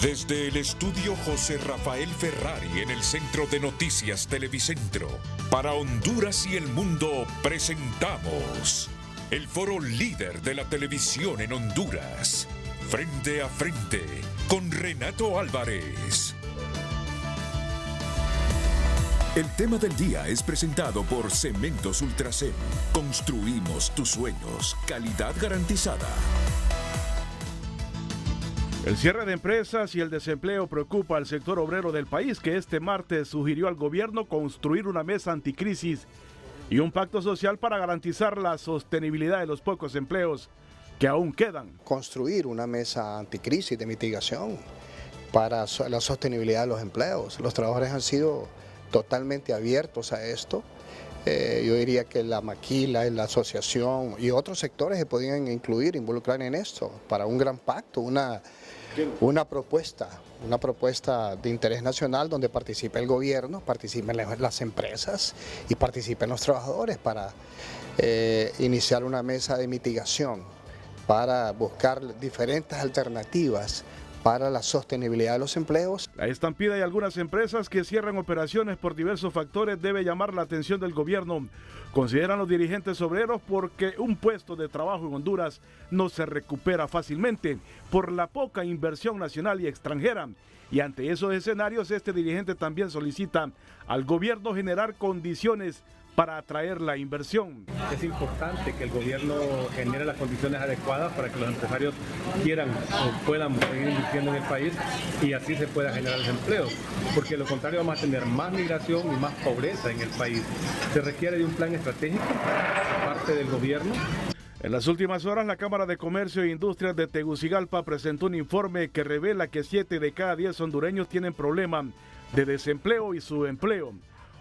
Desde el estudio José Rafael Ferrari en el Centro de Noticias Televicentro, para Honduras y el mundo presentamos el foro líder de la televisión en Honduras. Frente a frente con Renato Álvarez. El tema del día es presentado por Cementos Ultracem. Construimos tus sueños. Calidad garantizada. El cierre de empresas y el desempleo preocupa al sector obrero del país, que este martes sugirió al gobierno construir una mesa anticrisis y un pacto social para garantizar la sostenibilidad de los pocos empleos que aún quedan. Construir una mesa anticrisis de mitigación para la sostenibilidad de los empleos. Los trabajadores han sido totalmente abiertos a esto. Yo diría que la maquila, la asociación y otros sectores se podían involucrar en esto para un gran pacto, una propuesta de interés nacional donde participe el gobierno, participen las empresas y participen los trabajadores para iniciar una mesa de mitigación, para buscar diferentes alternativas para la sostenibilidad de los empleos. La estampida y algunas empresas que cierran operaciones por diversos factores debe llamar la atención del gobierno, consideran los dirigentes obreros, porque un puesto de trabajo en Honduras no se recupera fácilmente por la poca inversión nacional y extranjera. Y ante esos escenarios, este dirigente también solicita al gobierno generar condiciones para atraer la inversión. Es importante que el gobierno genere las condiciones adecuadas para que los empresarios quieran o puedan seguir invirtiendo en el país y así se pueda generar los empleos, porque de lo contrario vamos a tener más migración y más pobreza en el país. Se requiere de un plan estratégico por parte del gobierno. En las últimas horas, la Cámara de Comercio e Industrias de Tegucigalpa presentó un informe que revela que 7 de cada 10 hondureños tienen problemas de desempleo y subempleo.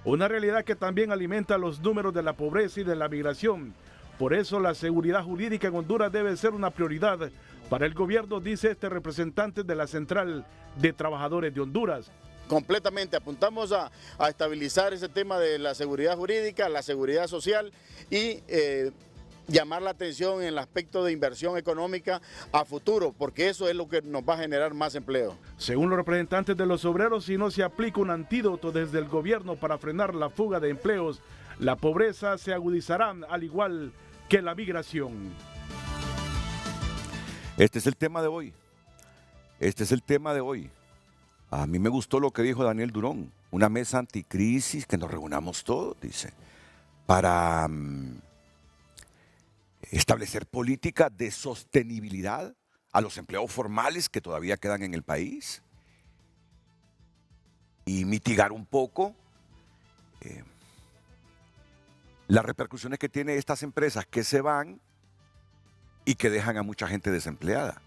Una realidad que también alimenta los números de la pobreza y de la migración. Por eso la seguridad jurídica en Honduras debe ser una prioridad para el gobierno, dice este representante de la Central de Trabajadores de Honduras. Completamente apuntamos a estabilizar ese tema de la seguridad jurídica, la seguridad social y llamar la atención en el aspecto de inversión económica a futuro, porque eso es lo que nos va a generar más empleo. Según los representantes de los obreros, si no se aplica un antídoto desde el gobierno para frenar la fuga de empleos, la pobreza se agudizará al igual que la migración. Este es el tema de hoy. A mí me gustó lo que dijo Daniel Durón, una mesa anticrisis, que nos reunamos todos, dice, para establecer políticas de sostenibilidad a los empleos formales que todavía quedan en el país y mitigar un poco las repercusiones que tienen estas empresas que se van y que dejan a mucha gente desempleada.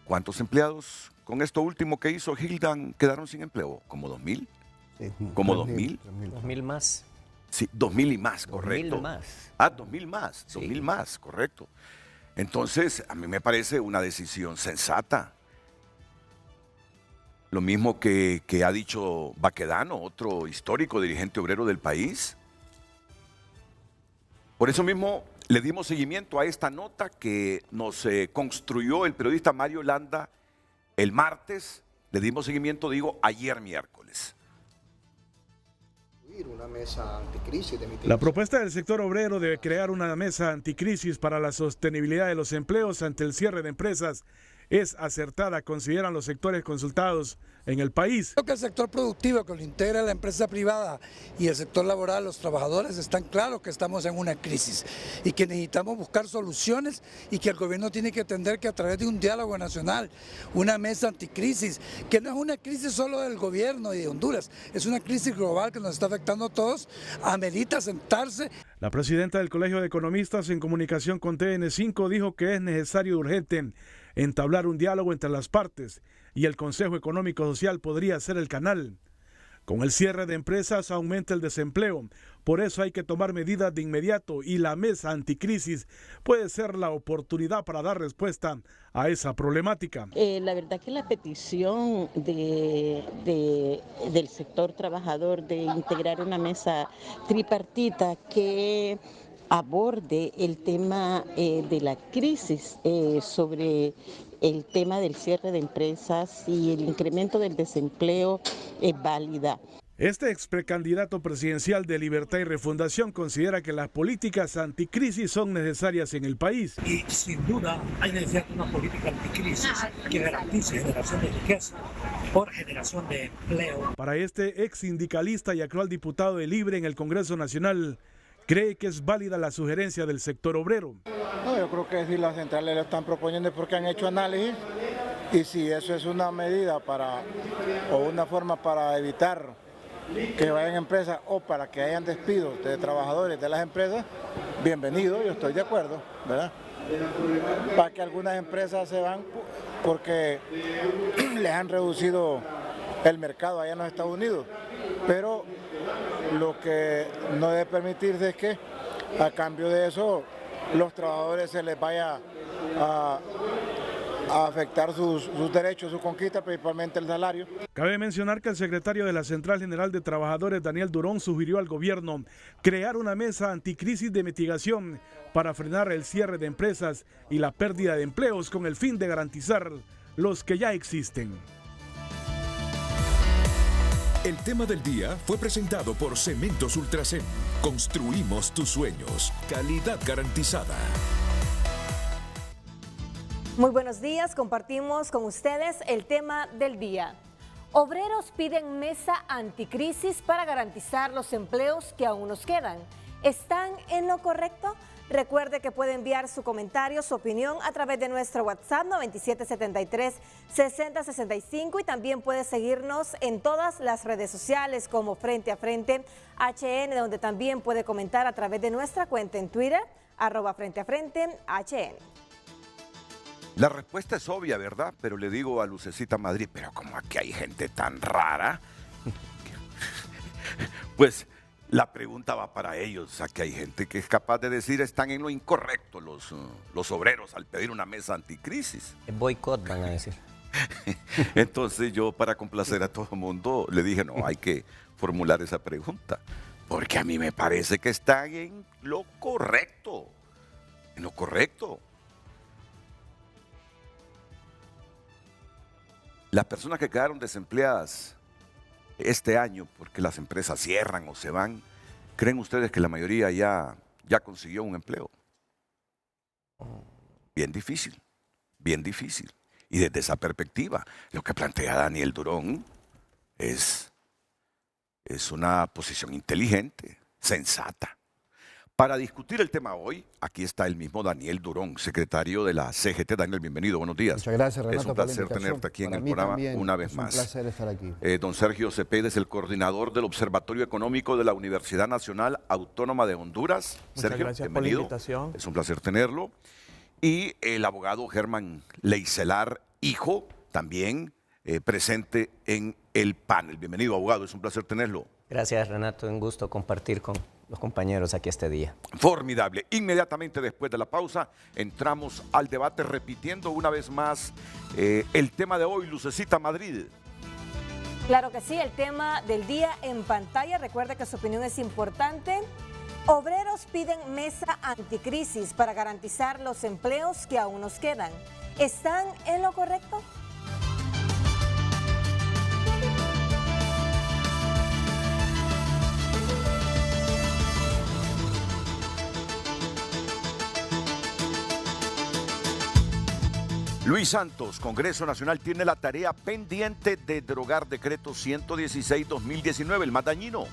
¿Cuántos empleados con esto último que hizo Gildan quedaron sin empleo? ¿Como 2,000? Sí, ¿como 2,000? 2,000 más. Sí, 2,000 y más, correcto. 2,000 más. 2,000 más, sí. 2,000 más, correcto. Entonces, a mí me parece una decisión sensata. Lo mismo que ha dicho Baquedano, otro histórico dirigente obrero del país. Por eso mismo le dimos seguimiento a esta nota que nos construyó el periodista Mario Landa el martes. Le dimos seguimiento, ayer miércoles. Una mesa anticrisis de mitigación. La propuesta del sector obrero de crear una mesa anticrisis para la sostenibilidad de los empleos ante el cierre de empresas es acertada, consideran los sectores consultados en el país. Creo que el sector productivo, que lo integra la empresa privada, y el sector laboral, los trabajadores, están claros que estamos en una crisis y que necesitamos buscar soluciones, y que el gobierno tiene que entender que a través de un diálogo nacional, una mesa anticrisis, que no es una crisis solo del gobierno y de Honduras, es una crisis global que nos está afectando a todos, amerita sentarse. La presidenta del Colegio de Economistas, en comunicación con TN5, dijo que es necesario y urgente entablar un diálogo entre las partes y el Consejo Económico Social podría ser el canal. Con el cierre de empresas aumenta el desempleo, por eso hay que tomar medidas de inmediato y la mesa anticrisis puede ser la oportunidad para dar respuesta a esa problemática. La verdad que la petición del sector trabajador de integrar una mesa tripartita que aborde el tema de la crisis sobre el tema del cierre de empresas y el incremento del desempleo es válida. Este ex precandidato presidencial de Libertad y Refundación considera que las políticas anticrisis son necesarias en el país. Y sin duda hay necesidad de una política anticrisis que garantice generación de riqueza por generación de empleo. Para este ex sindicalista y actual diputado de Libre en el Congreso Nacional, cree que es válida la sugerencia del sector obrero. No, yo creo que si las centrales lo están proponiendo es porque han hecho análisis, y si eso es una medida o una forma para evitar que vayan empresas o para que hayan despidos de trabajadores de las empresas, bienvenido, yo estoy de acuerdo, ¿verdad? Para que algunas empresas se van porque les han reducido el mercado allá en los Estados Unidos, pero lo que no debe permitirse es que a cambio de eso los trabajadores se les vaya a afectar sus derechos, sus conquistas, principalmente el salario. Cabe mencionar que el secretario de la Central General de Trabajadores, Daniel Durón, sugirió al gobierno crear una mesa anticrisis de mitigación para frenar el cierre de empresas y la pérdida de empleos con el fin de garantizar los que ya existen. El tema del día fue presentado por Cementos Ultracem. Construimos tus sueños. Calidad garantizada. Muy buenos días, compartimos con ustedes el tema del día. Obreros piden mesa anticrisis para garantizar los empleos que aún nos quedan. ¿Están en lo correcto? Recuerde que puede enviar su comentario, su opinión a través de nuestro WhatsApp 9773-6065 y también puede seguirnos en todas las redes sociales como Frente a Frente HN, donde también puede comentar a través de nuestra cuenta en Twitter, @Frente a Frente HN. La respuesta es obvia, ¿verdad? Pero le digo a Lucecita Madrid, pero como aquí hay gente tan rara, pues la pregunta va para ellos. Aquí hay gente que es capaz de decir están en lo incorrecto los obreros al pedir una mesa anticrisis. Boicot van a decir. Entonces yo, para complacer a todo el mundo, le dije, no, hay que formular esa pregunta, porque a mí me parece que están en lo correcto. En lo correcto. Las personas que quedaron desempleadas este año porque las empresas cierran o se van, ¿creen ustedes que la mayoría ya consiguió un empleo? Bien difícil, bien difícil. Y desde esa perspectiva, lo que plantea Daniel Durón es una posición inteligente, sensata. Para discutir el tema hoy, aquí está el mismo Daniel Durón, secretario de la CGT. Daniel, bienvenido, buenos días. Muchas gracias, Renato. Es un placer tenerte aquí en el programa una vez más. Es un placer estar aquí. Don Sergio Cepeda es el coordinador del Observatorio Económico de la Universidad Nacional Autónoma de Honduras. Muchas Sergio, gracias bienvenido. por la invitación. Es un placer tenerlo. Y el abogado Germán Leicelar, hijo, también presente en el panel. Bienvenido, abogado, es un placer tenerlo. Gracias, Renato, un gusto compartir con los compañeros aquí este día. Formidable. Inmediatamente después de la pausa entramos al debate repitiendo una vez más el tema de hoy, Lucecita Madrid. Claro que sí, el tema del día en pantalla. Recuerde que su opinión es importante. Obreros piden mesa anticrisis para garantizar los empleos que aún nos quedan. ¿Están en lo correcto? Luis Santos, Congreso Nacional tiene la tarea pendiente de derogar decreto 116-2019, el más dañino.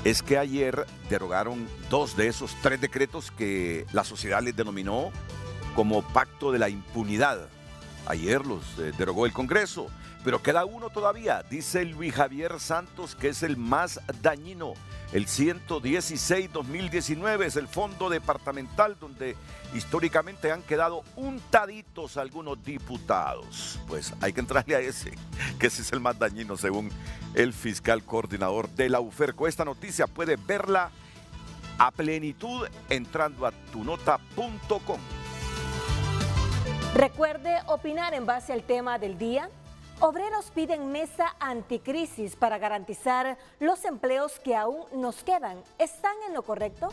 Es que ayer derogaron 2 de esos 3 decretos que la sociedad les denominó como pacto de la impunidad. Ayer los derogó el Congreso, pero queda uno todavía, dice Luis Javier Santos, que es el más dañino. El 116-2019 es el fondo departamental donde históricamente han quedado untaditos algunos diputados. Pues hay que entrarle a ese, que ese es el más dañino según el fiscal coordinador de la UFERCO. Esta noticia puedes verla a plenitud entrando a tunota.com. Recuerde opinar en base al tema del día. Obreros piden mesa anticrisis para garantizar los empleos que aún nos quedan. ¿Están en lo correcto?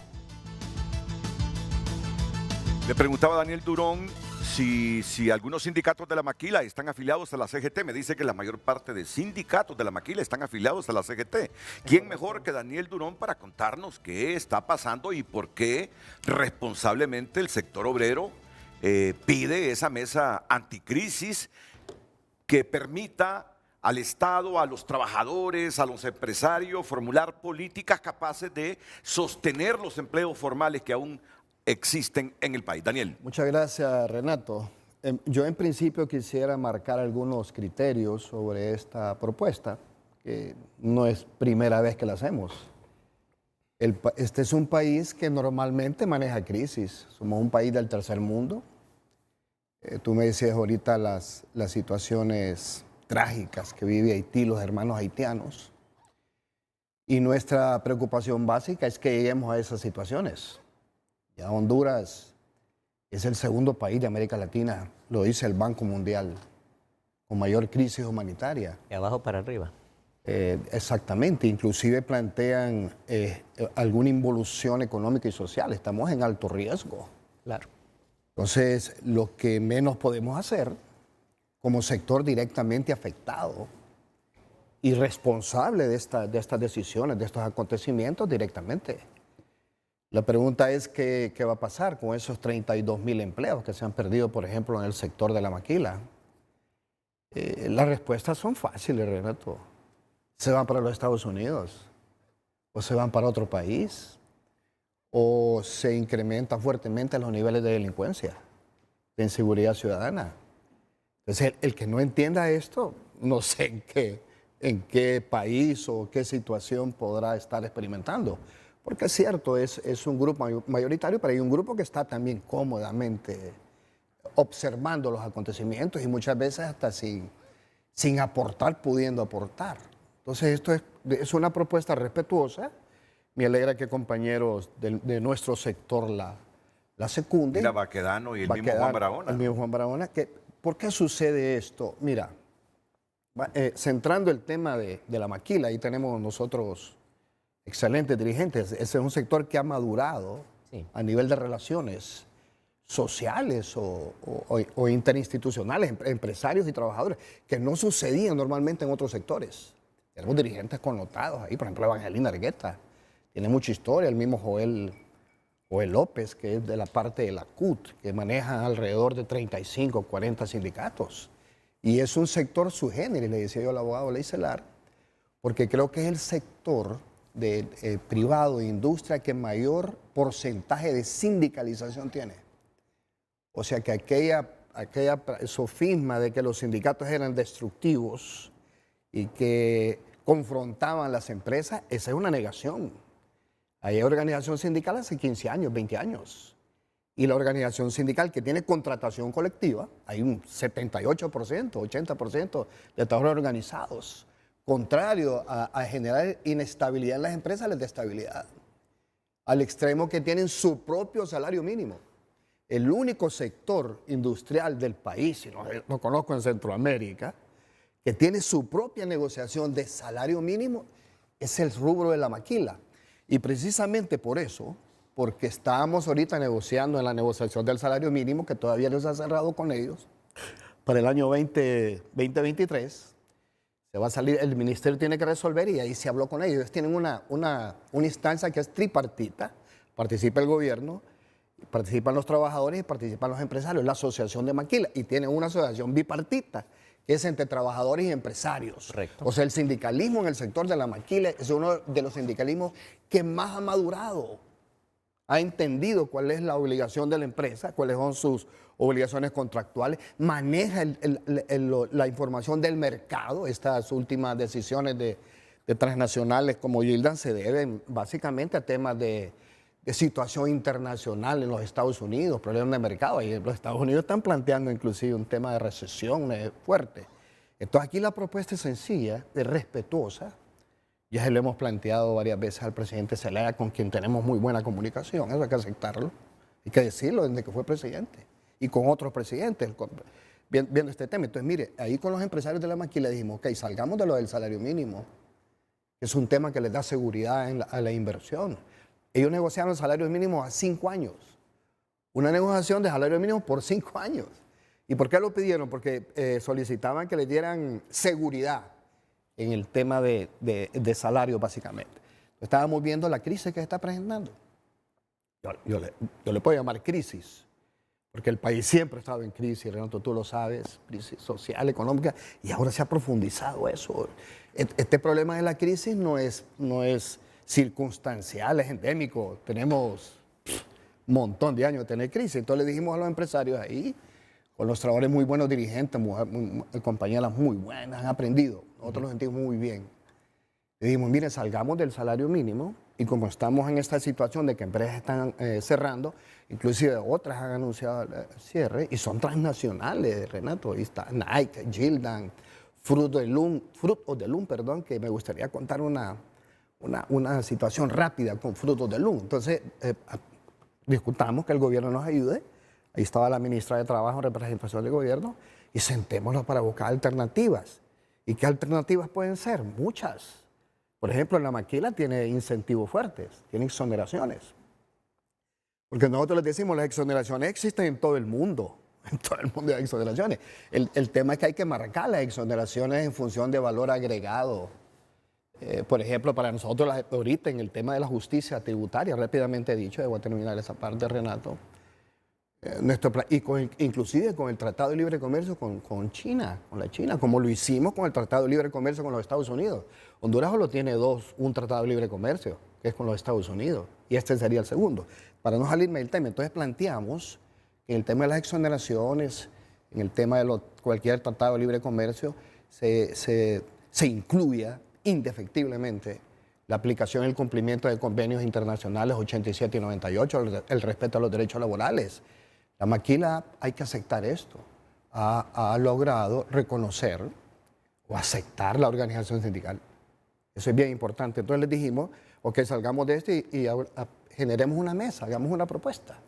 Le preguntaba a Daniel Durón si algunos sindicatos de la maquila están afiliados a la CGT. Me dice que la mayor parte de sindicatos de la maquila están afiliados a la CGT. ¿Quién mejor que Daniel Durón para contarnos qué está pasando y por qué responsablemente el sector obrero pide esa mesa anticrisis que permita al Estado, a los trabajadores, a los empresarios formular políticas capaces de sostener los empleos formales que aún existen en el país? Daniel. Muchas gracias, Renato. Yo en principio quisiera marcar algunos criterios sobre esta propuesta, que no es primera vez que la hacemos. Este es un país que normalmente maneja crisis. Somos un país del tercer mundo. Tú me decías ahorita las situaciones trágicas que vive Haití, los hermanos haitianos. Y nuestra preocupación básica es que lleguemos a esas situaciones. Ya Honduras es el segundo país de América Latina, lo dice el Banco Mundial, con mayor crisis humanitaria. De abajo para arriba. Exactamente, inclusive plantean alguna involución económica y social. Estamos en alto riesgo. Claro. Entonces, lo que menos podemos hacer como sector directamente afectado y responsable de estas decisiones, de estos acontecimientos directamente. La pregunta es qué va a pasar con esos 32.000 empleos que se han perdido, por ejemplo, en el sector de la maquila. Las respuestas son fáciles, Renato. ¿Se van para los Estados Unidos? ¿O se van para otro país? ¿O se incrementan fuertemente los niveles de delincuencia, de inseguridad ciudadana? Entonces, el que no entienda esto, no sé en qué país o qué situación podrá estar experimentando. Porque es cierto, es un grupo mayoritario, pero hay un grupo que está también cómodamente observando los acontecimientos y muchas veces hasta sin aportar, pudiendo aportar. Entonces, esto es una propuesta respetuosa. Me alegra que compañeros de nuestro sector la secunden. Mira, Baquedano y el mismo Juan Barahona. El mismo Juan Barahona. ¿Por qué sucede esto? Mira, centrando el tema de la maquila, ahí tenemos nosotros excelentes dirigentes. Ese es un sector que ha madurado a nivel de relaciones sociales o interinstitucionales, empresarios y trabajadores, que no sucedían normalmente en otros sectores. Tenemos dirigentes connotados ahí, por ejemplo, Evangelina Argueta, tiene mucha historia, el mismo Joel López, que es de la parte de la CUT, que maneja alrededor de 35, 40 sindicatos. Y es un sector subgénero, le decía yo al abogado Leicelar, porque creo que es el sector privado de industria que mayor porcentaje de sindicalización tiene. O sea que aquella sofisma de que los sindicatos eran destructivos y que confrontaban las empresas, esa es una negación. Hay organización sindical hace 15 años, 20 años. Y la organización sindical que tiene contratación colectiva, hay un 78%, 80% de trabajadores organizados. Contrario a generar inestabilidad en las empresas, les da estabilidad. Al extremo que tienen su propio salario mínimo. El único sector industrial del país, y lo conozco en Centroamérica, que tiene su propia negociación de salario mínimo, es el rubro de la maquila. Y precisamente por eso, porque estábamos ahorita negociando en la negociación del salario mínimo, que todavía no se ha cerrado con ellos, para el año 2023, se va a salir, el ministerio tiene que resolver y ahí se habló con ellos. Ellos tienen una instancia que es tripartita, participa el gobierno, participan los trabajadores y participan los empresarios, la asociación de maquila, y tienen una asociación bipartita, que es entre trabajadores y empresarios. Correcto. O sea, el sindicalismo en el sector de la maquila es uno de los sindicalismos que más ha madurado. Ha entendido cuál es la obligación de la empresa, cuáles son sus obligaciones contractuales, maneja la información del mercado. Estas últimas decisiones de transnacionales como Gildan se deben básicamente a temas de situación internacional en los Estados Unidos, problemas de mercado. Y los Estados Unidos están planteando inclusive un tema de recesión fuerte. Entonces aquí la propuesta es sencilla, es respetuosa. Ya se lo hemos planteado varias veces al presidente Zelaya, con quien tenemos muy buena comunicación. Eso hay que aceptarlo, hay que decirlo desde que fue presidente. Y con otros presidentes, viendo este tema. Entonces, mire, ahí con los empresarios de la maquila dijimos, ok, salgamos de lo del salario mínimo, que es un tema que les da seguridad a la inversión. Ellos negociaron salarios mínimos a 5 años. una negociación de salario mínimo por 5 años. ¿Y por qué lo pidieron? Porque solicitaban que le dieran seguridad en el tema de salario, básicamente. Estábamos viendo la crisis que se está presentando. Yo le puedo llamar crisis, porque el país siempre ha estado en crisis, Renato, tú lo sabes, crisis social, económica, y ahora se ha profundizado eso. Este problema de la crisis no es circunstancial, es endémico. Tenemos un montón de años de tener crisis. Entonces le dijimos a los empresarios ahí, con los trabajadores muy buenos dirigentes, compañeras muy buenas, han aprendido. Nosotros los sentimos muy bien. Le dijimos, miren, salgamos del salario mínimo y como estamos en esta situación de que empresas están cerrando, inclusive otras han anunciado cierre y son transnacionales, Renato. Ahí está Nike, Gildan, Fruit of the Loom, perdón, que me gustaría contar una situación rápida con Fruit of the Loom. Entonces, discutamos que el gobierno nos ayude. Ahí estaba la ministra de Trabajo en representación del gobierno y sentémonos para buscar alternativas. ¿Y qué alternativas pueden ser? Muchas. Por ejemplo, la maquila tiene incentivos fuertes, tiene exoneraciones. Porque nosotros les decimos, las exoneraciones existen en todo el mundo. En todo el mundo hay exoneraciones. El tema es que hay que marcar las exoneraciones en función de valor agregado. Por ejemplo, para nosotros ahorita en el tema de la justicia tributaria, rápidamente dicho, debo terminar esa parte, Renato, inclusive con el Tratado de Libre Comercio con China, con la China, como lo hicimos con el Tratado de Libre Comercio con los Estados Unidos. Honduras solo tiene un Tratado de Libre Comercio, que es con los Estados Unidos, y este sería el segundo. Para no salirme del tema, entonces planteamos que en el tema de las exoneraciones, en el tema de cualquier Tratado de Libre Comercio, se incluya indefectiblemente la aplicación y el cumplimiento de convenios internacionales 87 y 98, el respeto a los derechos laborales. La maquila, hay que aceptar esto, ha logrado reconocer o aceptar la organización sindical. Eso es bien importante. Entonces les dijimos, ok, salgamos de esto y generemos una mesa, hagamos una propuesta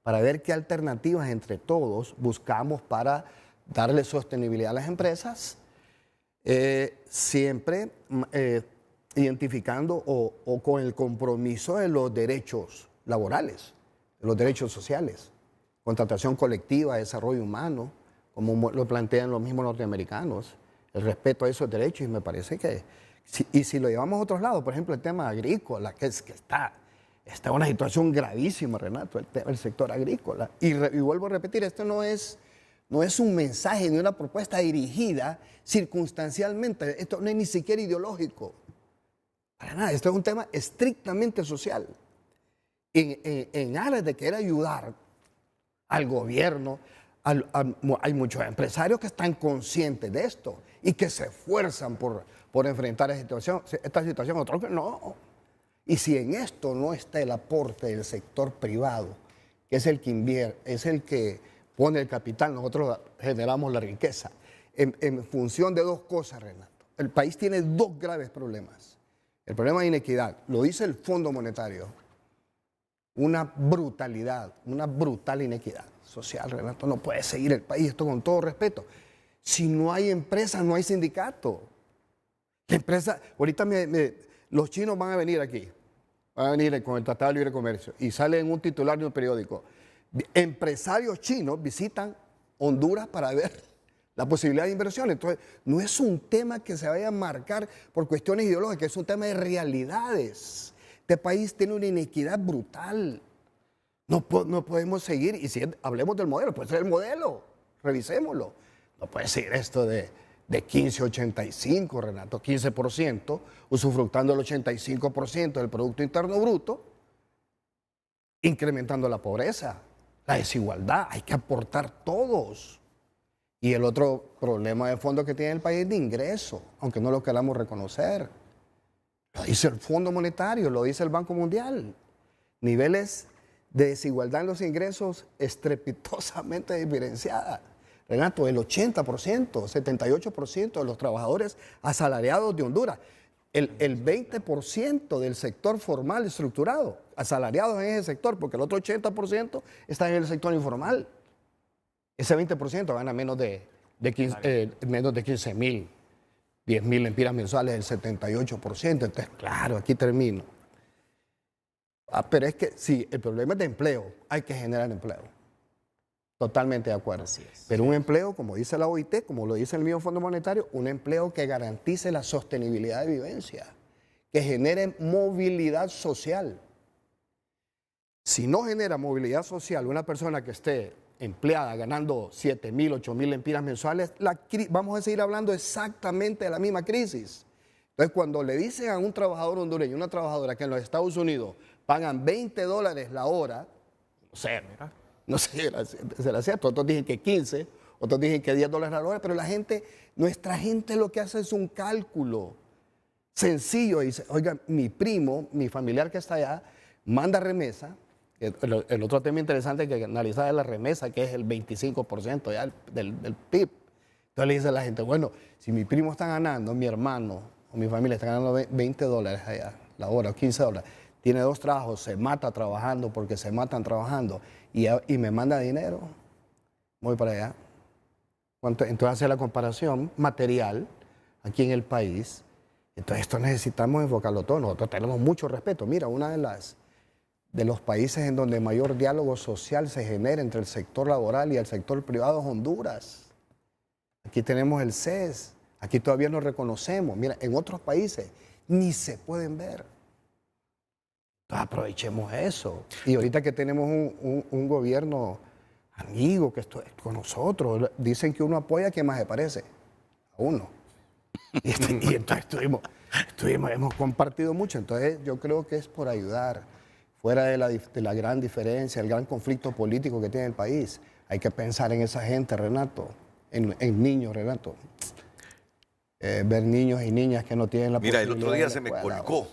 para ver qué alternativas entre todos buscamos para darle sostenibilidad a las empresas, siempre identificando o con el compromiso de los derechos laborales, de los derechos sociales. Contratación colectiva, desarrollo humano, como lo plantean los mismos norteamericanos, el respeto a esos derechos, y me parece que, si lo llevamos a otros lados, por ejemplo, el tema agrícola, que está en una situación gravísima, Renato, el sector agrícola, y vuelvo a repetir, esto no es un mensaje ni una propuesta dirigida circunstancialmente, esto no es ni siquiera ideológico, para nada, esto es un tema estrictamente social, en aras de querer ayudar al gobierno. Hay muchos empresarios que están conscientes de esto y que se esfuerzan por enfrentar esta situación, otros que no. Y si en esto no está el aporte del sector privado, que es el que invierte, es el que pone el capital, nosotros generamos la riqueza, en función de dos cosas, Renato. El país tiene dos graves problemas. El problema de inequidad, lo dice el Fondo Monetario, una brutal inequidad social, Renato. No puede seguir el país, esto con todo respeto. Si no hay empresa, no hay sindicato. La empresa, ahorita los chinos van a venir aquí, van a venir con el Tratado de Libre Comercio y sale en un titular de un periódico. Empresarios chinos visitan Honduras para ver la posibilidad de inversión. Entonces, no es un tema que se vaya a marcar por cuestiones ideológicas, es un tema de realidades. Este país tiene una inequidad brutal. No podemos seguir, y si hablemos del modelo, puede ser el modelo, revisémoslo. No puede ser esto de 15,85, Renato, 15%, usufructando el 85% del Producto Interno Bruto, incrementando la pobreza, la desigualdad, hay que aportar todos. Y el otro problema de fondo que tiene el país es de ingreso, aunque no lo queramos reconocer. Lo dice el Fondo Monetario, lo dice el Banco Mundial. Niveles de desigualdad en los ingresos estrepitosamente diferenciadas. Renato, el 80%, 78% de los trabajadores asalariados de Honduras, el 20% del sector formal estructurado, asalariados en ese sector, porque el otro 80% está en el sector informal. Ese 20% gana menos de 15,000, 10,000 lempiras mensuales, el 78%. Entonces, claro, aquí termino. Pero es que sí, el problema es de empleo, hay que generar empleo. Totalmente de acuerdo. Pero un empleo, como dice la OIT, como lo dice el mismo Fondo Monetario, un empleo que garantice la sostenibilidad de vivencia, que genere movilidad social. Si no genera movilidad social una persona que esté empleada ganando 7.000, 8.000 lempiras mensuales, vamos a seguir hablando exactamente de la misma crisis. Entonces, cuando le dicen a un trabajador hondureño, una trabajadora que en los Estados Unidos pagan $20 la hora, no sé, será cierto, otros dicen que 15, otros dicen que $10 la hora, pero nuestra gente lo que hace es un cálculo sencillo y dice, oiga, mi primo, mi familiar que está allá, manda remesa. El otro tema interesante que analizar es la remesa, que es el 25% ya del PIB. Entonces le dice a la gente, bueno, si mi primo está ganando, mi hermano o mi familia está ganando $20 allá la hora o $15, tiene 2 trabajos, se mata trabajando porque se matan trabajando y me manda dinero, voy para allá. Entonces hace la comparación material aquí en el país. Entonces esto necesitamos enfocarlo todo. Nosotros tenemos mucho respeto. Mira, una de los países en donde mayor diálogo social se genera entre el sector laboral y el sector privado es Honduras. Aquí tenemos el CES, aquí todavía no reconocemos. Mira, en otros países ni se pueden ver. Entonces aprovechemos eso. Y ahorita que tenemos un gobierno amigo que está con nosotros, dicen que uno apoya a quien más se parece a uno. Y entonces hemos compartido mucho. Entonces yo creo que es por ayudar. Fuera de la gran diferencia, el gran conflicto político que tiene el país, hay que pensar en esa gente, Renato, en niños, Renato. Ver niños y niñas que no tienen la posibilidad. Mira, el otro día se me colgó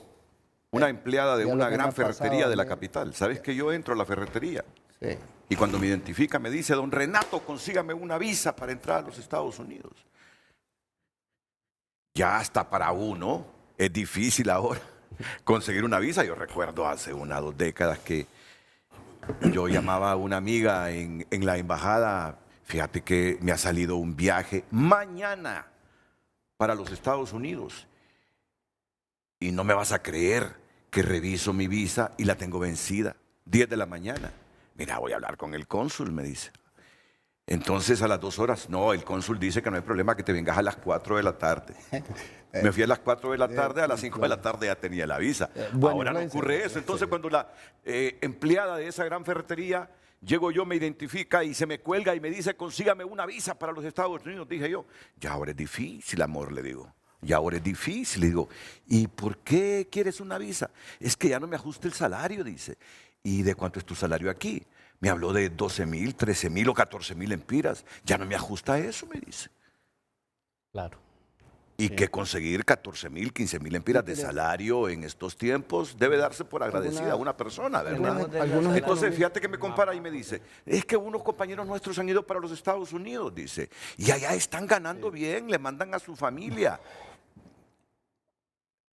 una empleada de una gran ferretería de la capital. ¿Sabes que yo entro a la ferretería? Sí. Y cuando me identifica me dice, don Renato, consígame una visa para entrar a los Estados Unidos. Ya hasta para uno es difícil ahora conseguir una visa. Yo recuerdo hace 1 o 2 décadas que yo llamaba a una amiga en la embajada, fíjate que me ha salido un viaje mañana para los Estados Unidos. Y no me vas a creer que reviso mi visa y la tengo vencida, 10 de la mañana. Mira, voy a hablar con el cónsul, me dice. Entonces a las 2 horas, no, el cónsul dice que no hay problema, que te vengas a las 4 de la tarde. Me fui a las 4 de la tarde, a las 5 de la tarde ya tenía la visa. Ahora no ocurre eso. Entonces cuando la empleada de esa gran ferretería, llego yo, me identifica y se me cuelga y me dice, consígame una visa para los Estados Unidos, dije yo, ya ahora es difícil, amor, le digo. Ya ahora es difícil, le digo. ¿Y por qué quieres una visa? Es que ya no me ajusta el salario, dice. ¿Y de cuánto es tu salario aquí? Me habló de 12.000, 13.000 o 14.000 lempiras. Ya no me ajusta eso, me dice. Claro. Y sí, que conseguir 14.000, 15.000 lempiras de salario en estos tiempos debe darse por agradecida a una persona, ¿verdad? Entonces, fíjate que me compara y me dice, es que unos compañeros nuestros han ido para los Estados Unidos, dice, y allá están ganando bien, le mandan a su familia.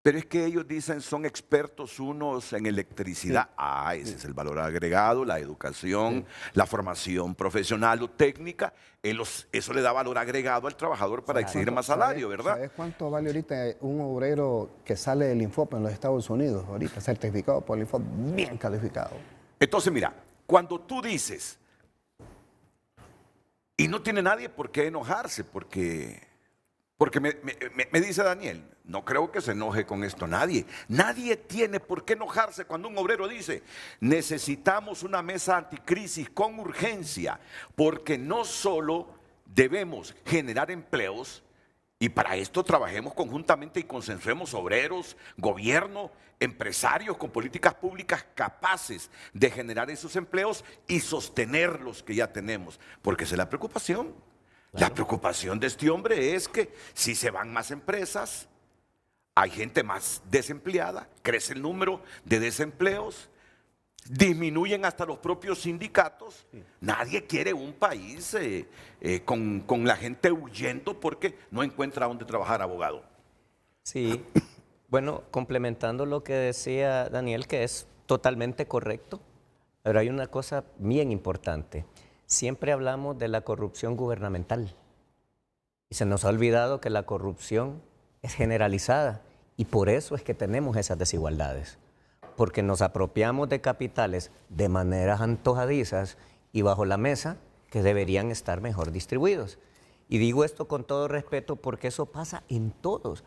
Pero es que ellos dicen son expertos unos en electricidad. Sí. Ese es el valor agregado, la educación, la formación profesional o técnica. Eso le da valor agregado al trabajador para exigir más salario, ¿verdad? ¿Sabes cuánto vale ahorita un obrero que sale del Infope en los Estados Unidos? Ahorita certificado por el Infope, bien calificado. Entonces, mira, cuando tú dices, y no tiene nadie por qué enojarse, porque me dice Daniel, no creo que se enoje con esto nadie. Nadie tiene por qué enojarse cuando un obrero dice, necesitamos una mesa anticrisis con urgencia, porque no solo debemos generar empleos, y para esto trabajemos conjuntamente y consensuemos obreros, gobierno, empresarios con políticas públicas capaces de generar esos empleos y sostener los que ya tenemos, porque esa es la preocupación. Claro. La preocupación de este hombre es que si se van más empresas, hay gente más desempleada, crece el número de desempleos, disminuyen hasta los propios sindicatos. Sí. Nadie quiere un país con la gente huyendo porque no encuentra dónde trabajar, abogado. Sí, bueno, complementando lo que decía Daniel, que es totalmente correcto, pero hay una cosa bien importante. Siempre hablamos de la corrupción gubernamental y se nos ha olvidado que la corrupción es generalizada y por eso es que tenemos esas desigualdades. porque nos apropiamos de capitales de maneras antojadizas y bajo la mesa que deberían estar mejor distribuidos. Y digo esto con todo respeto porque eso pasa en todos,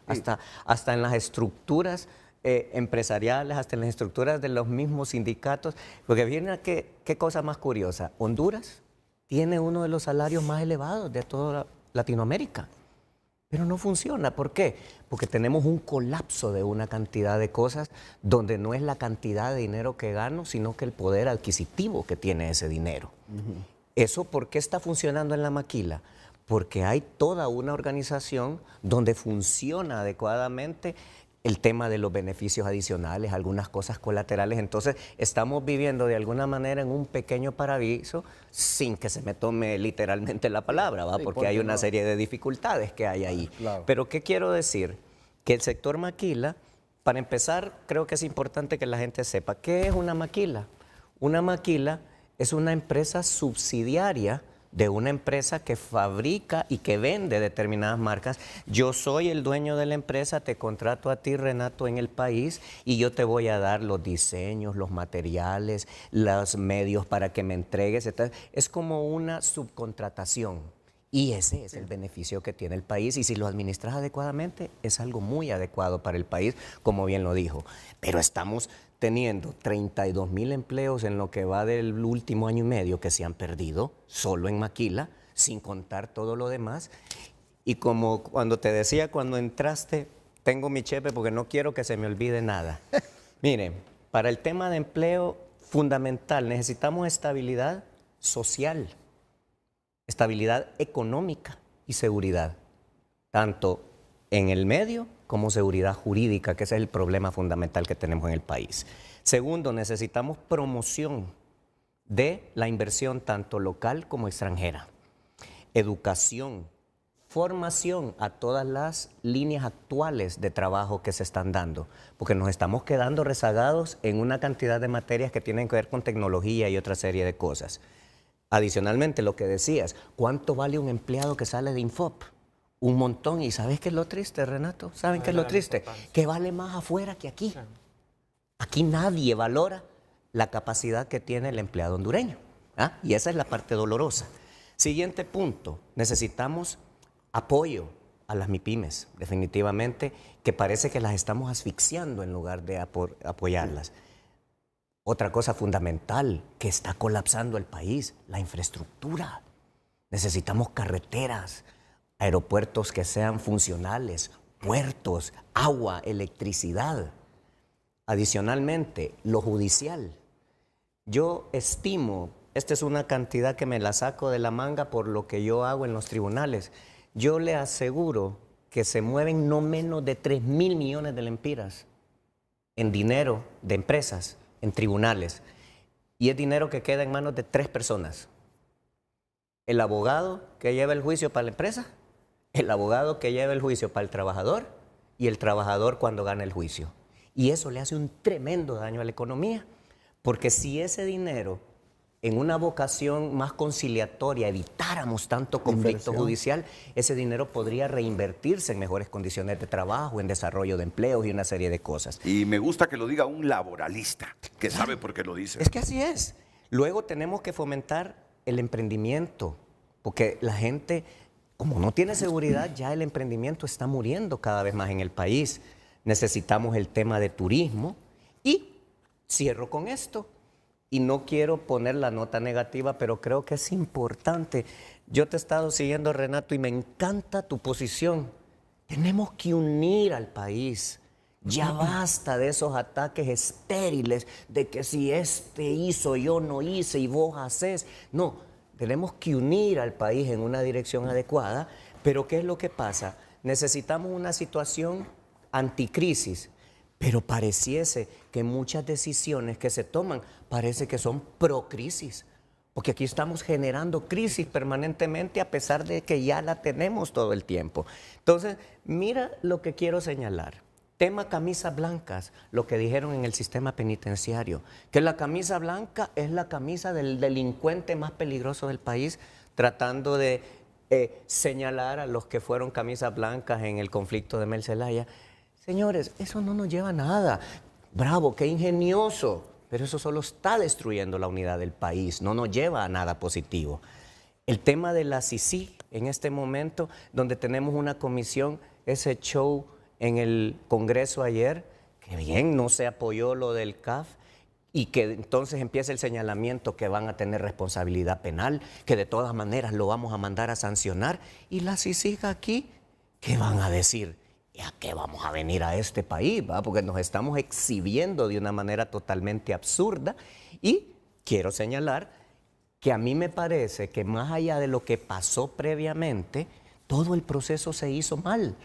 hasta en las estructuras empresariales, hasta en las estructuras de los mismos sindicatos. Porque viene a qué cosa más curiosa. Honduras tiene uno de los salarios más elevados de toda Latinoamérica. Pero no funciona. ¿Por qué? Porque tenemos un colapso de una cantidad de cosas donde no es la cantidad de dinero que gano, sino que el poder adquisitivo que tiene ese dinero. ¿Eso por qué está funcionando en la maquila? Porque hay toda una organización donde funciona adecuadamente el tema de los beneficios adicionales, algunas cosas colaterales. Entonces, estamos viviendo de alguna manera en un pequeño paraíso sin que se me tome literalmente la palabra, ¿va? Porque hay una serie de dificultades que hay ahí. Claro. Pero, ¿qué quiero decir? Que el sector maquila, para empezar, creo que es importante que la gente sepa, ¿qué es una maquila? Una maquila es una empresa subsidiaria de una empresa que fabrica y que vende determinadas marcas. Yo soy el dueño de la empresa, te contrato a ti, Renato, en el país y yo te voy a dar los diseños, los materiales, los medios para que me entregues. Es como una subcontratación y ese es el beneficio que tiene el país y si lo administras adecuadamente es algo muy adecuado para el país, como bien lo dijo. Pero estamos teniendo 32,000 empleos en lo que va del último año y medio que se han perdido, solo en maquila, sin contar todo lo demás. Y como cuando te decía, cuando entraste, tengo mi chepe porque no quiero que se me olvide nada. Miren, para el tema de empleo fundamental, necesitamos estabilidad social, estabilidad económica y seguridad, tanto en el medio como seguridad jurídica, que ese es el problema fundamental que tenemos en el país. Segundo, necesitamos promoción de la inversión tanto local como extranjera. Educación, formación a todas las líneas actuales de trabajo que se están dando, porque nos estamos quedando rezagados en una cantidad de materias que tienen que ver con tecnología y otra serie de cosas. Adicionalmente, lo que decías, ¿cuánto vale un empleado que sale de Infop? Un montón. ¿Y sabes qué es lo triste, Renato? ¿Saben qué es lo triste? Que vale más afuera que aquí. Aquí nadie valora la capacidad que tiene el empleado hondureño. ¿Ah? Y esa es la parte dolorosa. Siguiente punto. Necesitamos apoyo a las MIPYMES, definitivamente, que parece que las estamos asfixiando en lugar de apoyarlas. Otra cosa fundamental que está colapsando el país, la infraestructura. Necesitamos carreteras, aeropuertos que sean funcionales, puertos, agua, electricidad. Adicionalmente, lo judicial. Yo estimo, esta es una cantidad que me la saco de la manga por lo que yo hago en los tribunales. Yo le aseguro que se mueven no menos de 3,000 millones de lempiras en dinero de empresas, en tribunales. Y es dinero que queda en manos de 3 personas. El abogado que lleva el juicio para la empresa, el abogado que lleva el juicio para el trabajador y el trabajador cuando gana el juicio. Y eso le hace un tremendo daño a la economía, porque si ese dinero en una vocación más conciliatoria evitáramos tanto conflicto judicial, ese dinero podría reinvertirse en mejores condiciones de trabajo, en desarrollo de empleos y una serie de cosas. Y me gusta que lo diga un laboralista, que sabe por qué lo dice. Es que así es. Luego tenemos que fomentar el emprendimiento, porque la gente, como no tiene seguridad, ya el emprendimiento está muriendo cada vez más en el país. Necesitamos el tema de turismo y cierro con esto. Y no quiero poner la nota negativa, pero creo que es importante. Yo te he estado siguiendo, Renato, y me encanta tu posición. Tenemos que unir al país. Ya basta de esos ataques estériles, de que si este hizo, yo no hice y vos haces. No, tenemos que unir al país en una dirección adecuada. Pero ¿qué es lo que pasa? Necesitamos una situación anticrisis. Pero pareciese que muchas decisiones que se toman parece que son pro-crisis, porque aquí estamos generando crisis permanentemente a pesar de que ya la tenemos todo el tiempo. Entonces, mira lo que quiero señalar. Tema camisas blancas, lo que dijeron en el sistema penitenciario, que la camisa blanca es la camisa del delincuente más peligroso del país, tratando de señalar a los que fueron camisas blancas en el conflicto de Mel Zelaya. Señores, eso no nos lleva a nada. bravo, qué ingenioso, pero eso solo está destruyendo la unidad del país, no nos lleva a nada positivo. El tema de la CICI, en este momento, donde tenemos una comisión, ese show en el Congreso ayer, que bien no se apoyó lo del CAF, y que entonces empieza el señalamiento que van a tener responsabilidad penal, que de todas maneras lo vamos a mandar a sancionar, y la CICIG aquí, ¿qué van a decir? ¿Y a qué vamos a venir a este país? ¿Va? Porque nos estamos exhibiendo de una manera totalmente absurda, y quiero señalar que a mí me parece que más allá de lo que pasó previamente, todo el proceso se hizo mal,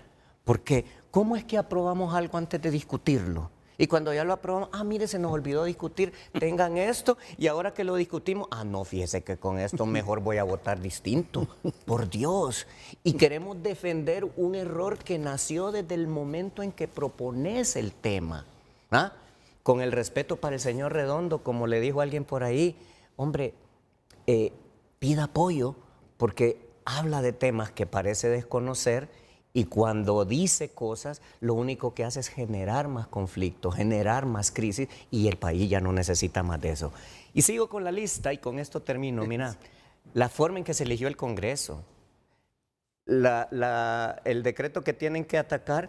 porque ¿cómo es que aprobamos algo antes de discutirlo? Y cuando ya lo aprobamos, mire, se nos olvidó discutir, tengan esto, y ahora que lo discutimos, no, fíjese que con esto mejor voy a votar distinto, por Dios. Y queremos defender un error que nació desde el momento en que propones el tema. Con el respeto para el señor Redondo, como le dijo alguien por ahí, hombre, pida apoyo, porque habla de temas que parece desconocer, y cuando dice cosas, lo único que hace es generar más conflictos, generar más crisis, y el país ya no necesita más de eso. Y sigo con la lista, y con esto termino. Mira, la forma en que se eligió el Congreso, el decreto que tienen que atacar,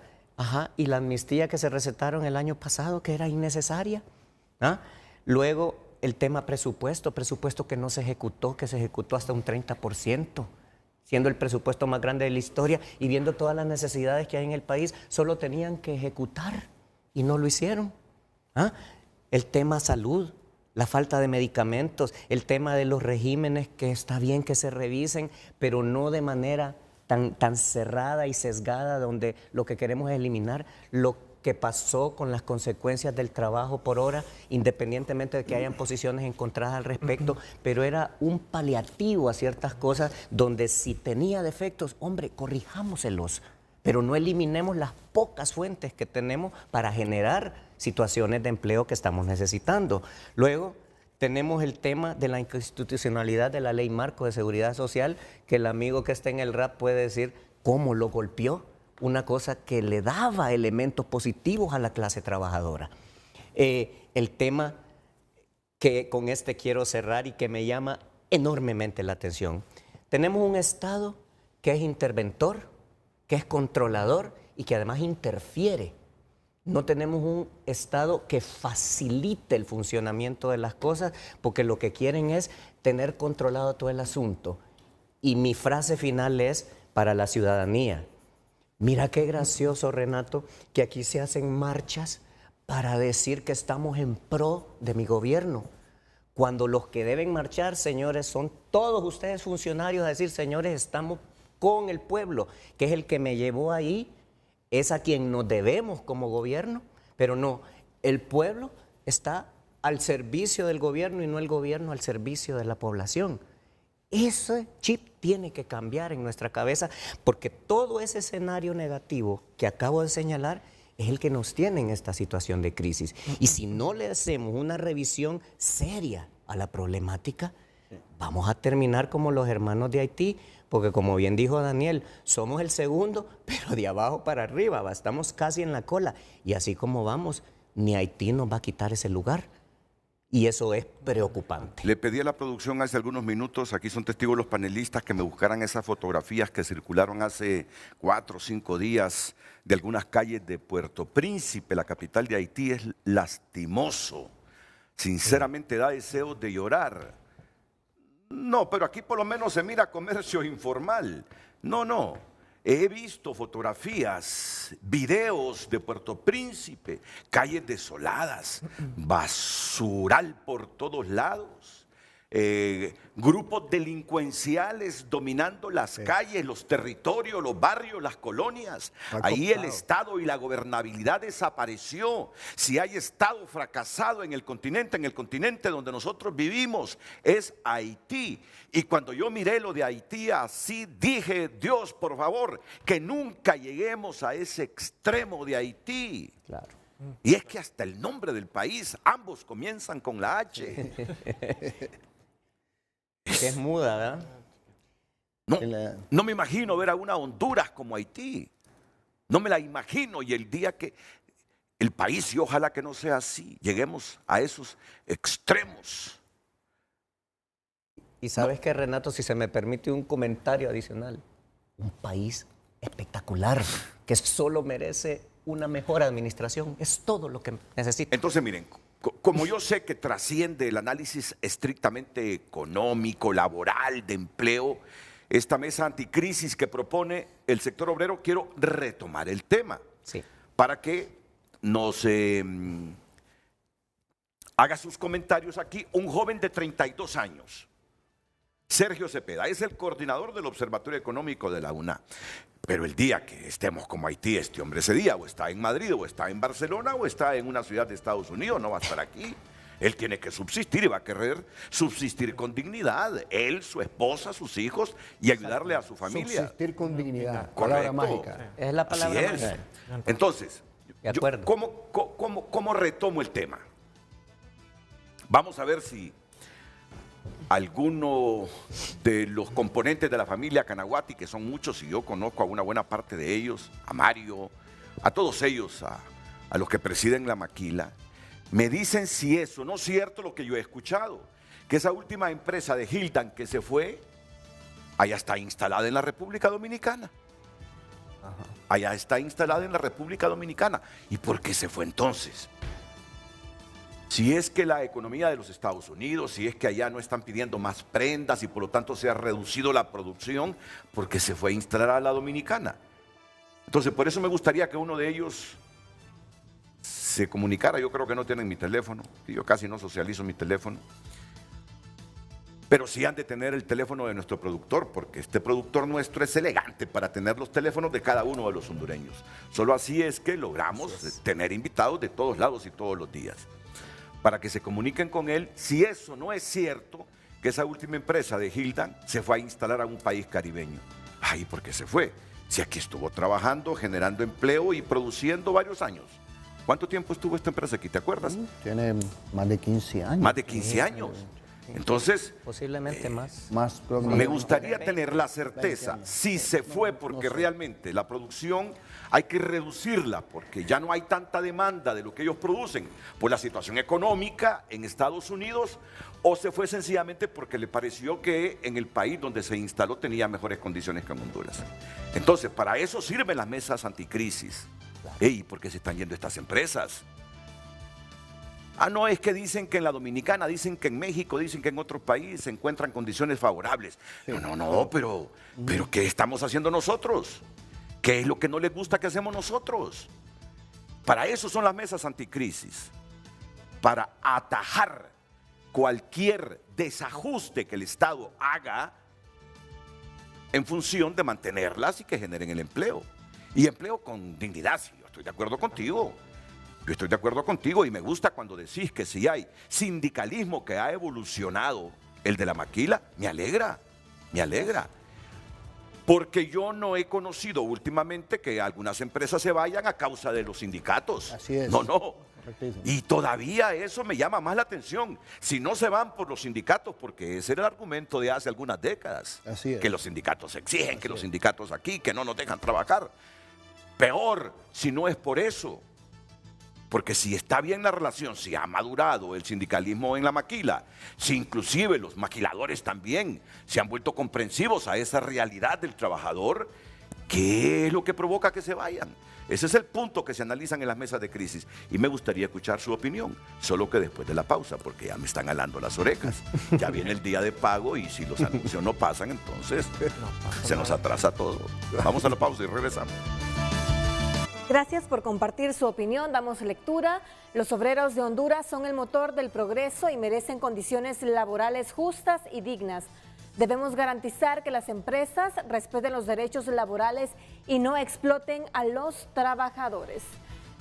y la amnistía que se recetaron el año pasado, que era innecesaria. Luego, el tema presupuesto que no se ejecutó, que se ejecutó hasta un 30%. Siendo el presupuesto más grande de la historia y viendo todas las necesidades que hay en el país, solo tenían que ejecutar y no lo hicieron. El tema salud, la falta de medicamentos, el tema de los regímenes, que está bien que se revisen, pero no de manera tan cerrada y sesgada, donde lo que queremos es eliminar lo que pasó con las consecuencias del trabajo por hora, independientemente de que hayan posiciones encontradas al respecto, pero era un paliativo a ciertas cosas donde si tenía defectos, hombre, corrijámoselos, pero no eliminemos las pocas fuentes que tenemos para generar situaciones de empleo que estamos necesitando. Luego, tenemos el tema de la inconstitucionalidad de la Ley Marco de Seguridad Social, que el amigo que está en el RAP puede decir cómo lo golpeó. Una cosa que le daba elementos positivos a la clase trabajadora. El tema que con este quiero cerrar y que me llama enormemente la atención. Tenemos un Estado que es interventor, que es controlador y que además interfiere. No tenemos un Estado que facilite el funcionamiento de las cosas, porque lo que quieren es tener controlado todo el asunto. Y mi frase final es para la ciudadanía. Mira qué gracioso, Renato, que aquí se hacen marchas para decir que estamos en pro de mi gobierno, cuando los que deben marchar, señores, son todos ustedes funcionarios, a decir, señores, estamos con el pueblo, que es el que me llevó ahí, es a quien nos debemos como gobierno, pero no, el pueblo está al servicio del gobierno y no el gobierno al servicio de la población. Ese chip tiene que cambiar en nuestra cabeza, porque todo ese escenario negativo que acabo de señalar es el que nos tiene en esta situación de crisis. Y si no le hacemos una revisión seria a la problemática, vamos a terminar como los hermanos de Haití, porque como bien dijo Daniel, somos el segundo, pero de abajo para arriba, estamos casi en la cola. Y así como vamos, ni Haití nos va a quitar ese lugar. Y eso es preocupante. Le pedí a la producción hace algunos minutos, aquí son testigos los panelistas, que me buscaran esas fotografías que circularon hace 4 o 5 días de algunas calles de Puerto Príncipe, la capital de Haití. Es lastimoso. Sinceramente da deseo de llorar. No, pero aquí por lo menos se mira comercio informal. No. He visto fotografías, videos de Puerto Príncipe, calles desoladas, basural por todos lados, grupos delincuenciales dominando las calles, los territorios, los barrios, las colonias. Ahí el Estado y la gobernabilidad desapareció. Si hay Estado fracasado en el continente donde nosotros vivimos, es Haití. Y cuando yo miré lo de Haití así, dije, Dios, por favor, que nunca lleguemos a ese extremo de Haití. Claro. Y es que hasta el nombre del país, ambos comienzan con la H. Que es muda, ¿verdad? No me imagino ver a una Honduras como Haití. No me la imagino. Y el día que el país y ojalá que no sea así, lleguemos a esos extremos. Y sabes que, Renato, si se me permite un comentario adicional, un país espectacular que solo merece una mejor administración, es todo lo que necesita. Entonces, miren, como yo sé que trasciende el análisis estrictamente económico, laboral, de empleo, esta mesa anticrisis que propone el sector obrero, quiero retomar el tema para que nos haga sus comentarios aquí un joven de 32 años. Sergio Cepeda es el coordinador del Observatorio Económico de la UNA. Pero el día que estemos como Haití, este hombre ese día o está en Madrid, o está en Barcelona, o está en una ciudad de Estados Unidos, no va a estar aquí. Él tiene que subsistir y va a querer subsistir con dignidad. Él, su esposa, sus hijos y ayudarle a su familia. Subsistir con dignidad, palabra mágica. Es la palabra mágica. Entonces, ¿cómo retomo el tema? Vamos a ver si alguno de los componentes de la familia Canaguati, que son muchos y yo conozco a una buena parte de ellos, a Mario, a todos ellos, a los que presiden la maquila, me dicen si eso no es cierto lo que yo he escuchado, que esa última empresa de Hildan que se fue, allá está instalada en la República Dominicana. Allá está instalada en la República Dominicana. ¿Y por qué se fue entonces? Si es que la economía de los Estados Unidos, si es que allá no están pidiendo más prendas y por lo tanto se ha reducido la producción, porque se fue a instalar a la Dominicana. Entonces, por eso me gustaría que uno de ellos se comunicara. Yo creo que no tienen mi teléfono, yo casi no socializo mi teléfono, pero sí han de tener el teléfono de nuestro productor, porque este productor nuestro es elegante para tener los teléfonos de cada uno de los hondureños. Solo así es que logramos tener invitados de todos lados y todos los días, para que se comuniquen con él si eso no es cierto, que esa última empresa de Hildan se fue a instalar a un país caribeño. Ay, ¿por qué se fue? Si aquí estuvo trabajando, generando empleo y produciendo varios años. ¿Cuánto tiempo estuvo esta empresa aquí? ¿Te acuerdas? Tiene más de 15 años. Más de 15 años. Entonces, posiblemente más. Me gustaría tener la certeza, si se fue porque realmente la producción hay que reducirla, porque ya no hay tanta demanda de lo que ellos producen por la situación económica en Estados Unidos, o se fue sencillamente porque le pareció que en el país donde se instaló tenía mejores condiciones que en Honduras. Entonces, para eso sirven las mesas anticrisis. Ey, ¿por qué se están yendo estas empresas? Ah, no, es que dicen que en la Dominicana, dicen que en México, dicen que en otros países se encuentran condiciones favorables. No, pero ¿qué estamos haciendo nosotros? ¿Qué es lo que no les gusta que hacemos nosotros? Para eso son las mesas anticrisis, para atajar cualquier desajuste que el Estado haga en función de mantenerlas y que generen el empleo. Y empleo con dignidad, sí, yo estoy de acuerdo contigo. Yo estoy de acuerdo contigo y me gusta cuando decís que si hay sindicalismo que ha evolucionado, el de la maquila, me alegra, me alegra. Porque yo no he conocido últimamente que algunas empresas se vayan a causa de los sindicatos. Así es. No. Y todavía eso me llama más la atención. Si no se van por los sindicatos, porque ese era el argumento de hace algunas décadas. Así es. Que los sindicatos exigen, que los sindicatos aquí, que no nos dejan trabajar. Peor, si no es por eso. Porque si está bien la relación, si ha madurado el sindicalismo en la maquila, si inclusive los maquiladores también se han vuelto comprensivos a esa realidad del trabajador, ¿qué es lo que provoca que se vayan? Ese es el punto que se analizan en las mesas de crisis y me gustaría escuchar su opinión, solo que después de la pausa, porque ya me están alando las orejas. Ya viene el día de pago y si los anuncios no pasan, entonces se nos atrasa todo. Vamos a la pausa y regresamos. Gracias por compartir su opinión, damos lectura. Los obreros de Honduras son el motor del progreso y merecen condiciones laborales justas y dignas. Debemos garantizar que las empresas respeten los derechos laborales y no exploten a los trabajadores.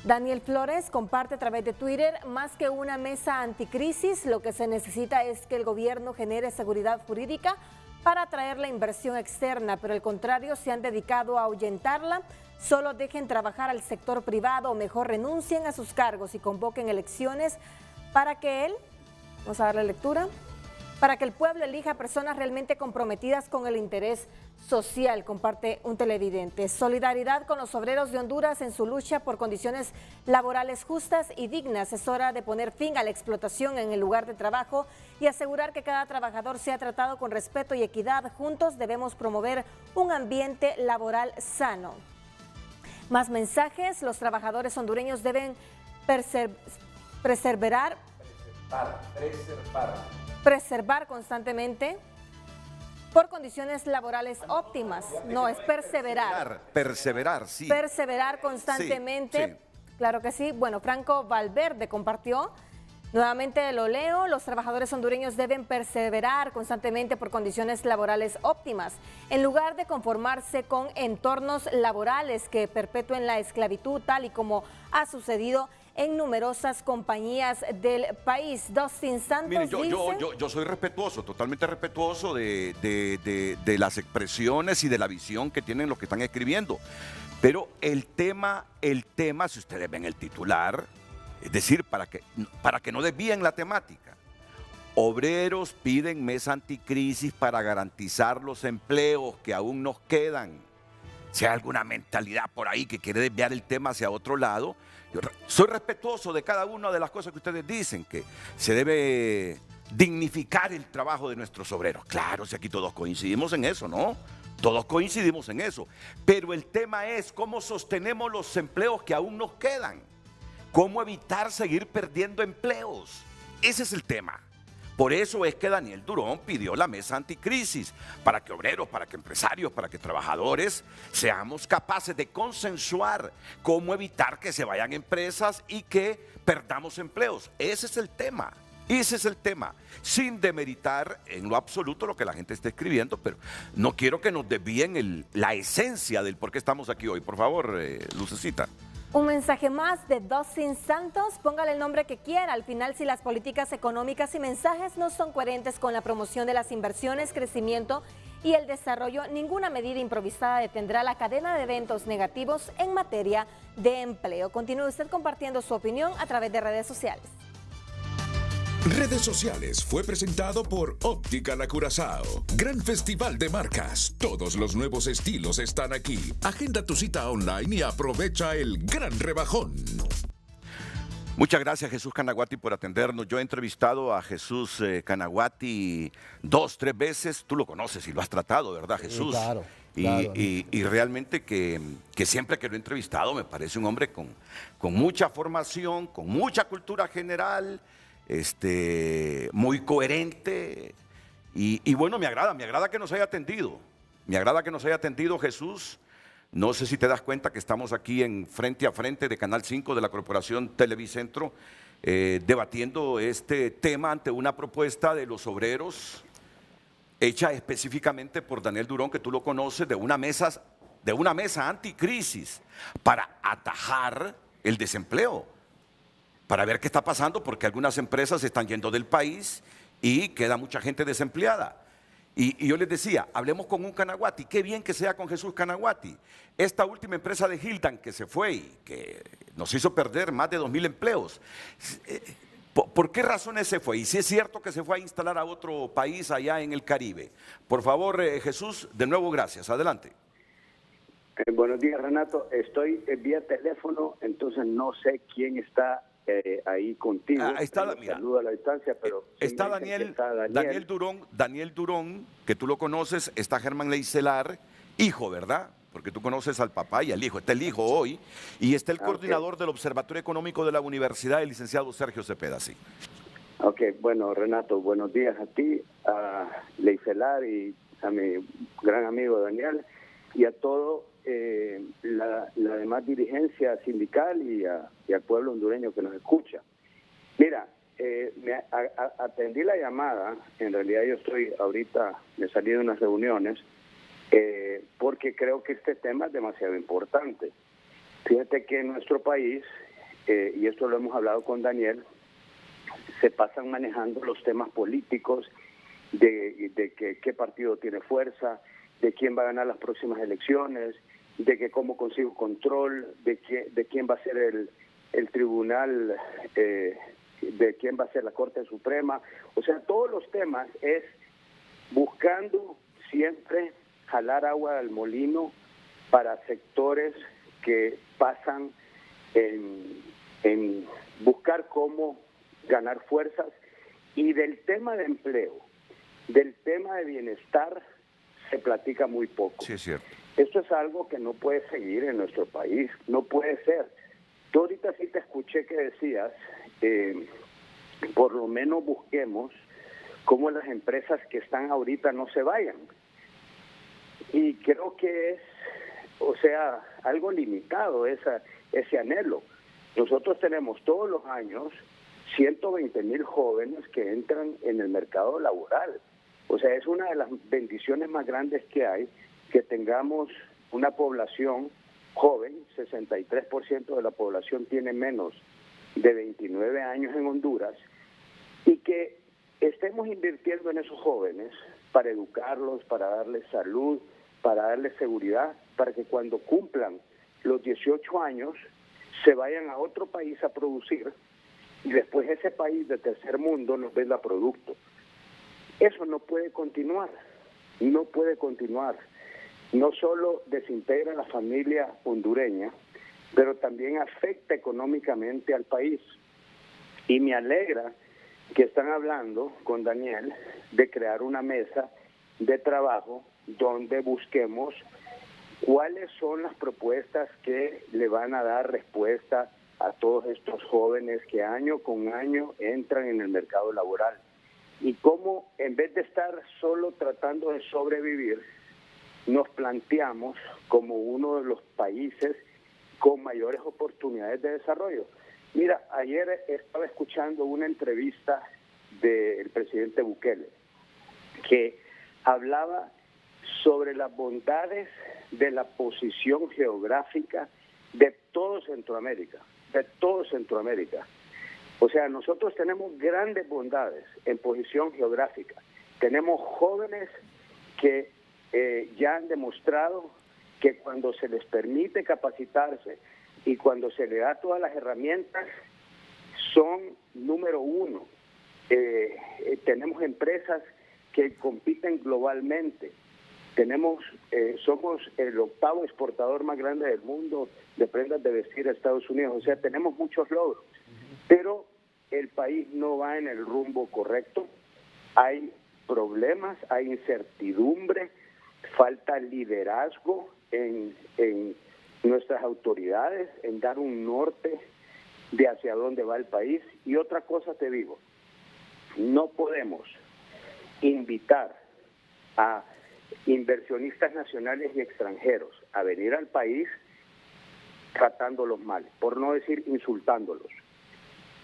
Daniel Flores comparte a través de Twitter: más que una mesa anticrisis, lo que se necesita es que el gobierno genere seguridad jurídica para atraer la inversión externa, pero al contrario se han dedicado a ahuyentarla. Solo dejen trabajar al sector privado o mejor renuncien a sus cargos y convoquen elecciones para que él, vamos a darle lectura, para que el pueblo elija personas realmente comprometidas con el interés social, comparte un televidente. Solidaridad con los obreros de Honduras en su lucha por condiciones laborales justas y dignas. Es hora de poner fin a la explotación en el lugar de trabajo y asegurar que cada trabajador sea tratado con respeto y equidad. Juntos debemos promover un ambiente laboral sano. Más mensajes. Los trabajadores hondureños deben preservar constantemente por condiciones laborales óptimas. No, es perseverar. Perseverar, sí. Perseverar constantemente. Sí. Claro que sí. Bueno, Franco Valverde compartió. Nuevamente lo leo, los trabajadores hondureños deben perseverar constantemente por condiciones laborales óptimas, en lugar de conformarse con entornos laborales que perpetúen la esclavitud, tal y como ha sucedido en numerosas compañías del país. Dustin Santos. Mire, dice... yo soy respetuoso, totalmente respetuoso de las expresiones y de la visión que tienen los que están escribiendo. Pero el tema, si ustedes ven el titular, es decir, para que no desvíen la temática. Obreros piden mesa anticrisis para garantizar los empleos que aún nos quedan. Si hay alguna mentalidad por ahí que quiere desviar el tema hacia otro lado, yo soy respetuoso de cada una de las cosas que ustedes dicen, que se debe dignificar el trabajo de nuestros obreros. Claro, si aquí todos coincidimos en eso, ¿no? Todos coincidimos en eso. Pero el tema es cómo sostenemos los empleos que aún nos quedan. ¿Cómo evitar seguir perdiendo empleos? Ese es el tema. Por eso es que Daniel Durón pidió la mesa anticrisis, para que obreros, para que empresarios, para que trabajadores seamos capaces de consensuar cómo evitar que se vayan empresas y que perdamos empleos. Ese es el tema. Ese es el tema, sin demeritar en lo absoluto lo que la gente está escribiendo, pero no quiero que nos desvíen la esencia del por qué estamos aquí hoy. Por favor, Lucecita. Un mensaje más de Dustin Santos. Póngale el nombre que quiera. Al final, si las políticas económicas y mensajes no son coherentes con la promoción de las inversiones, crecimiento y el desarrollo, ninguna medida improvisada detendrá la cadena de eventos negativos en materia de empleo. Continúe usted compartiendo su opinión a través de redes sociales. Redes sociales fue presentado por Óptica La Curazao. Gran festival de marcas. Todos los nuevos estilos están aquí. Agenda tu cita online y aprovecha el gran rebajón. Muchas gracias, Jesús Canaguati, por atendernos. Yo he entrevistado a Jesús Canaguati 2, 3 veces. Tú lo conoces y lo has tratado, ¿verdad, Jesús? Claro. Y realmente que siempre que lo he entrevistado me parece un hombre con mucha formación, con mucha cultura general, muy coherente y bueno, me agrada que nos haya atendido. Me agrada que nos haya atendido, Jesús. No sé si te das cuenta que estamos aquí en Frente a Frente de Canal 5 de la Corporación Televicentro debatiendo este tema ante una propuesta de los obreros hecha específicamente por Daniel Durón, que tú lo conoces, de una mesa anticrisis para atajar el desempleo, para ver qué está pasando, porque algunas empresas se están yendo del país y queda mucha gente desempleada. Y yo les decía, hablemos con un Canaguati, qué bien que sea con Jesús Canaguati. Esta última empresa de Hildan que se fue y que nos hizo perder más de 2,000 empleos, ¿por qué razones se fue? Y si es cierto que se fue a instalar a otro país allá en el Caribe. Por favor, Jesús, de nuevo gracias. Adelante. Buenos días, Renato. Estoy vía teléfono, entonces no sé quién está ahí contigo. Mira, saludo a la distancia, pero está Daniel Durón, que tú lo conoces. Está Germán Leicelar, hijo, ¿verdad? Porque tú conoces al papá y al hijo. Está el hijo hoy y está el coordinador del Observatorio Económico de la Universidad, el licenciado Sergio Cepeda. Sí. Ok, bueno, Renato, buenos días a ti, a Leicelar y a mi gran amigo Daniel y a todo la demás dirigencia sindical y al pueblo hondureño que nos escucha. Mira, atendí la llamada. En realidad yo me salí de unas reuniones porque creo que este tema es demasiado importante. Fíjate que en nuestro país, y esto lo hemos hablado con Daniel, se pasan manejando los temas políticos de qué partido tiene fuerza, de quién va a ganar las próximas elecciones, de que cómo consigo control, de quién va a ser el tribunal de quién va a ser la Corte Suprema. O sea, todos los temas es buscando siempre jalar agua al molino para sectores que pasan en buscar cómo ganar fuerzas. Y del tema de empleo, del tema de bienestar, se platica muy poco. Sí, es cierto. Esto es algo que no puede seguir en nuestro país, no puede ser. Tú ahorita sí te escuché que decías, por lo menos busquemos cómo las empresas que están ahorita no se vayan. Y creo que es, o sea, algo limitado ese anhelo. Nosotros tenemos todos los años 120,000 jóvenes que entran en el mercado laboral. O sea, es una de las bendiciones más grandes que hay, que tengamos una población joven. 63% de la población tiene menos de 29 años en Honduras, y que estemos invirtiendo en esos jóvenes para educarlos, para darles salud, para darles seguridad, para que cuando cumplan los 18 años se vayan a otro país a producir, y después ese país de tercer mundo nos venda producto. Eso no puede continuar, no puede continuar. No solo desintegra a la familia hondureña, pero también afecta económicamente al país. Y me alegra que están hablando con Daniel de crear una mesa de trabajo donde busquemos cuáles son las propuestas que le van a dar respuesta a todos estos jóvenes que año con año entran en el mercado laboral. Y cómo, en vez de estar solo tratando de sobrevivir, nos planteamos como uno de los países con mayores oportunidades de desarrollo. Mira, ayer estaba escuchando una entrevista del presidente Bukele, que hablaba sobre las bondades de la posición geográfica de todo Centroamérica, O sea, nosotros tenemos grandes bondades en posición geográfica. Tenemos jóvenes que ya han demostrado que cuando se les permite capacitarse y cuando se les da todas las herramientas, son número uno. Tenemos empresas que compiten globalmente. Somos el 8º exportador más grande del mundo de prendas de vestir a Estados Unidos. O sea, tenemos muchos logros, pero el país no va en el rumbo correcto. Hay problemas, hay incertidumbre, falta liderazgo en nuestras autoridades, en dar un norte de hacia dónde va el país. Y otra cosa te digo, no podemos invitar a inversionistas nacionales y extranjeros a venir al país tratándolos mal, por no decir insultándolos.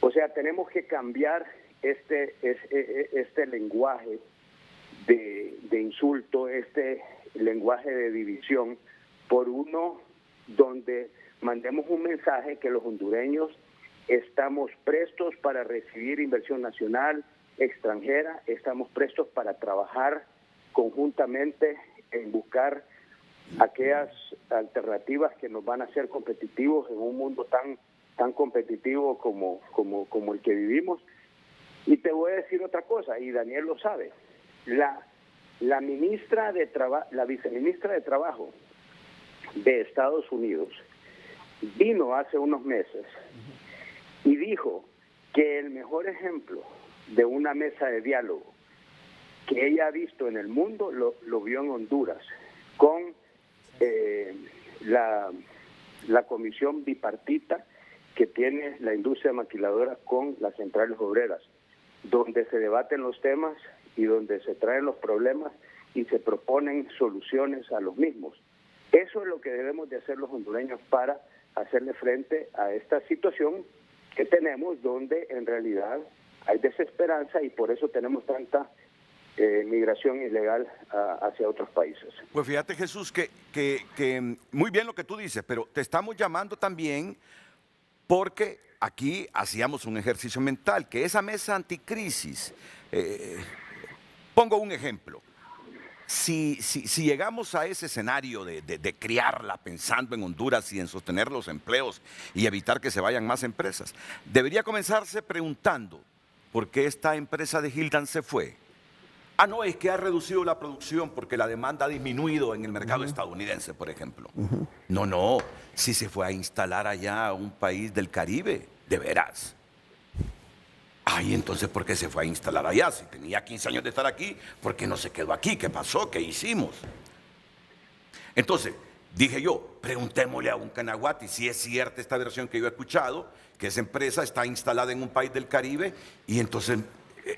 O sea, tenemos que cambiar este lenguaje de insulto, este lenguaje de división, por uno donde mandemos un mensaje que los hondureños estamos prestos para recibir inversión nacional, extranjera, estamos prestos para trabajar conjuntamente en buscar aquellas alternativas que nos van a hacer competitivos en un mundo tan competitivo como el que vivimos. Y te voy a decir otra cosa, y Daniel lo sabe, la viceministra de Trabajo de Estados Unidos vino hace unos meses y dijo que el mejor ejemplo de una mesa de diálogo que ella ha visto en el mundo lo vio en Honduras con la comisión bipartita que tiene la industria maquiladora con las centrales obreras, donde se debaten los temas y donde se traen los problemas y se proponen soluciones a los mismos. Eso es lo que debemos de hacer los hondureños para hacerle frente a esta situación que tenemos, donde en realidad hay desesperanza y por eso tenemos tanta migración ilegal hacia otros países. Pues fíjate, Jesús, que muy bien lo que tú dices, pero te estamos llamando también porque aquí hacíamos un ejercicio mental, que esa mesa anticrisis, pongo un ejemplo, si llegamos a ese escenario de criarla pensando en Honduras y en sostener los empleos y evitar que se vayan más empresas, debería comenzarse preguntando por qué esta empresa de Gildan se fue. Ah, no, es que ha reducido la producción porque la demanda ha disminuido en el mercado estadounidense, por ejemplo. No, si se fue a instalar allá a un país del Caribe, de veras. Ay, entonces, ¿por qué se fue a instalar allá? Si tenía 15 años de estar aquí, ¿por qué no se quedó aquí? ¿Qué pasó? ¿Qué hicimos? Entonces, dije yo, preguntémosle a un canaguati si es cierta esta versión que yo he escuchado, que esa empresa está instalada en un país del Caribe, y entonces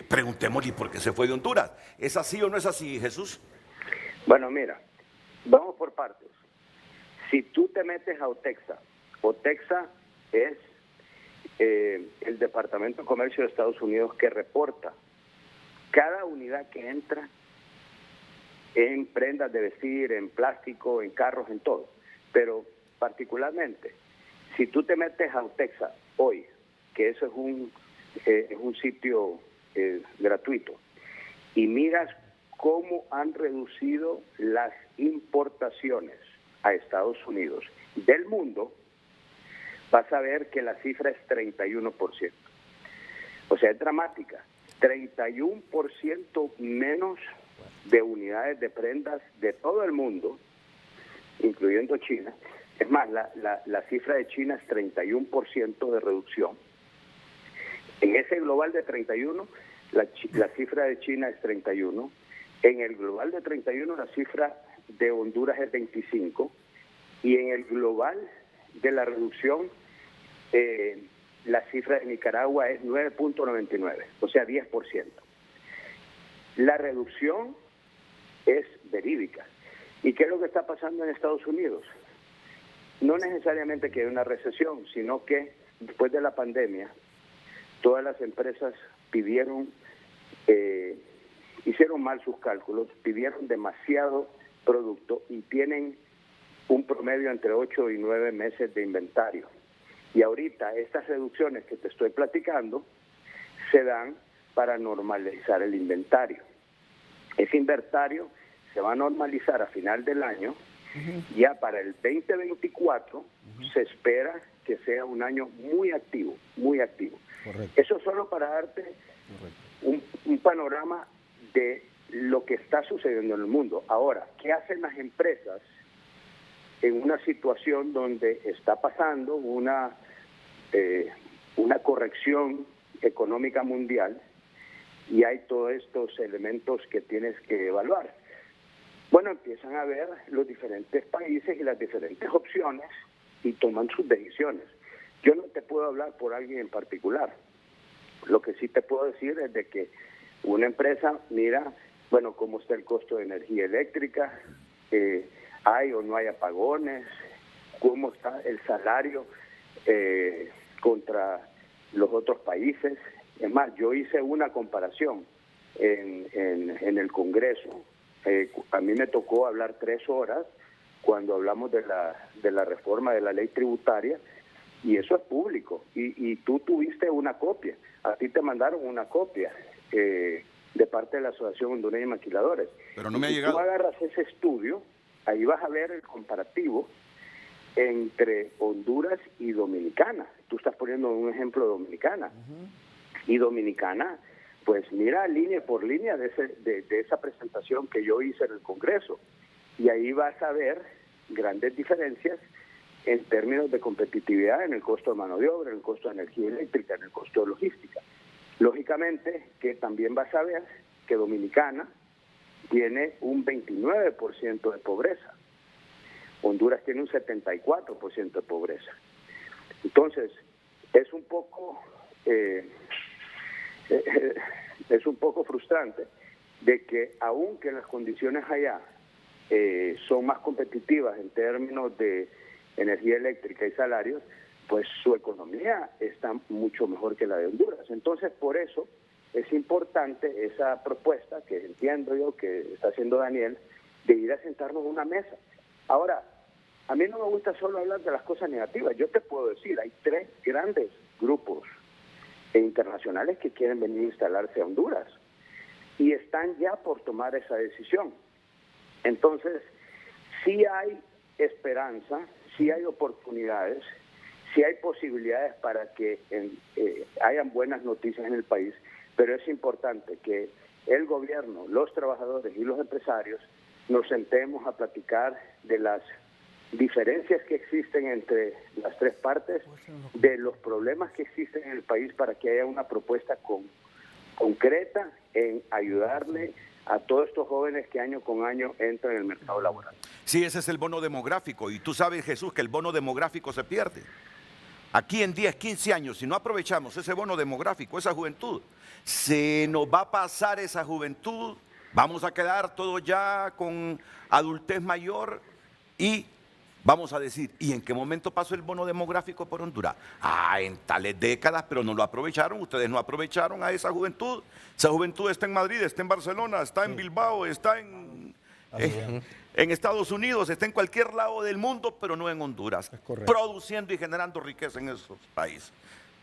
preguntémosle por qué se fue de Honduras. ¿Es así o no es así, Jesús? Bueno, mira, vamos por partes. Si tú te metes a OTEXA es el Departamento de Comercio de Estados Unidos que reporta cada unidad que entra en prendas de vestir, en plástico, en carros, en todo. Pero particularmente, si tú te metes a OTEXA hoy, que eso es un sitio gratuito, y miras cómo han reducido las importaciones a Estados Unidos del mundo, vas a ver que la cifra es 31%. O sea, es dramática. 31% menos de unidades de prendas de todo el mundo, incluyendo China. Es más, la cifra de China es 31% de reducción. En ese global de 31, la cifra de China es 31. En el global de 31, la cifra de Honduras es 25. Y en el global de la reducción, la cifra de Nicaragua es 9.99, o sea, 10%. La reducción es verídica. ¿Y qué es lo que está pasando en Estados Unidos? No necesariamente que hay una recesión, sino que después de la pandemia, todas las empresas hicieron mal sus cálculos, pidieron demasiado producto y tienen un promedio entre 8 y 9 meses de inventario. Y ahorita estas reducciones que te estoy platicando se dan para normalizar el inventario. Ese inventario se va a normalizar a final del año. Ya para el 2024 se espera que sea un año muy activo, muy activo. Correcto. Eso solo para darte un panorama de lo que está sucediendo en el mundo. Ahora, ¿qué hacen las empresas en una situación donde está pasando una corrección económica mundial y hay todos estos elementos que tienes que evaluar? Bueno, empiezan a ver los diferentes países y las diferentes opciones y toman sus decisiones. Yo no te puedo hablar por alguien en particular. Lo que sí te puedo decir es de que una empresa mira, bueno, cómo está el costo de energía eléctrica, hay o no hay apagones, cómo está el salario contra los otros países. Es más, yo hice una comparación en el Congreso. A mí me tocó hablar 3 horas cuando hablamos de la reforma de la ley tributaria, y eso es público, y tú tuviste una copia, a ti te mandaron una copia de parte de la Asociación Hondureña de Maquiladores. Pero no me ha si llegado. Tú agarras ese estudio, ahí vas a ver el comparativo entre Honduras y Dominicana. Tú estás poniendo un ejemplo de Dominicana. Y Dominicana, pues mira línea por línea de esa presentación que yo hice en el Congreso. Y ahí vas a ver grandes diferencias en términos de competitividad en el costo de mano de obra, en el costo de energía eléctrica, en el costo de logística. Lógicamente que también vas a ver que Dominicana tiene un 29% de pobreza. Honduras tiene un 74% de pobreza. Entonces, es un poco frustrante de que aunque las condiciones allá son más competitivas en términos de energía eléctrica y salarios, pues su economía está mucho mejor que la de Honduras. Entonces, por eso es importante esa propuesta que entiendo yo que está haciendo Daniel, de ir a sentarnos en una mesa. Ahora, a mí no me gusta solo hablar de las cosas negativas. Yo te puedo decir, hay 3 grandes grupos internacionales que quieren venir a instalarse a Honduras y están ya por tomar esa decisión. Entonces, sí hay esperanza, sí hay oportunidades, sí hay posibilidades para que hayan buenas noticias en el país, pero es importante que el gobierno, los trabajadores y los empresarios nos sentemos a platicar de las diferencias que existen entre las tres partes, de los problemas que existen en el país para que haya una propuesta concreta en ayudarle a todos estos jóvenes que año con año entran en el mercado laboral. Sí, ese es el bono demográfico. Y tú sabes, Jesús, que el bono demográfico se pierde. Aquí en 10, 15 años, si no aprovechamos ese bono demográfico, esa juventud, se nos va a pasar esa juventud, vamos a quedar todos ya con adultez mayor y vamos a decir, ¿y en qué momento pasó el bono demográfico por Honduras? En tales décadas, pero no lo aprovecharon, ustedes no aprovecharon a esa juventud. Esa juventud está en Madrid, está en Barcelona, está en Bilbao, está en Estados Unidos, está en cualquier lado del mundo, pero no en Honduras, produciendo y generando riqueza en esos países.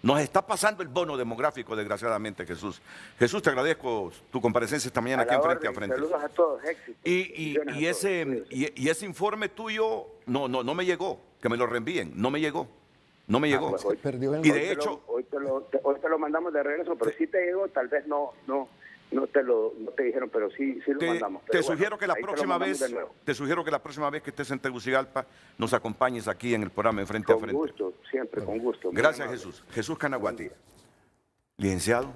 Nos está pasando el bono demográfico, desgraciadamente, Jesús. Jesús, te agradezco tu comparecencia esta mañana aquí en Frente a Frente. Saludos a todos, éxito. Y ese informe tuyo no me llegó, que me lo reenvíen, no me llegó. No me llegó. Pues y de hecho... Hoy te lo mandamos de regreso, pero sí te llegó, tal vez no te dijeron, pero sí lo mandamos. Te sugiero que la próxima vez que estés en Tegucigalpa nos acompañes aquí en el programa de Frente a Frente. Con gusto, siempre, con gusto. Gracias, Jesús. Jesús Canaguati. Licenciado,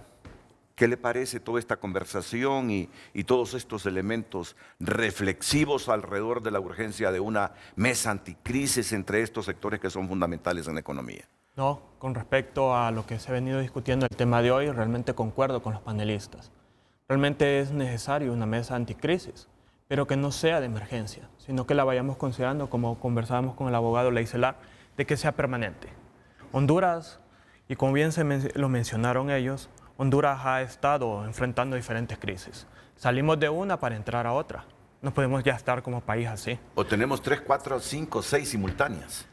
¿qué le parece toda esta conversación y todos estos elementos reflexivos alrededor de la urgencia de una mesa anticrisis entre estos sectores que son fundamentales en la economía? No, con respecto a lo que se ha venido discutiendo el tema de hoy, realmente concuerdo con los panelistas. Realmente es necesario una mesa anticrisis, pero que no sea de emergencia, sino que la vayamos considerando, como conversábamos con el abogado Leicelar, de que sea permanente. Honduras, y como bien lo mencionaron ellos, Honduras ha estado enfrentando diferentes crisis. Salimos de una para entrar a otra. No podemos ya estar como país así. O tenemos 3, 4, 5, 6 simultáneas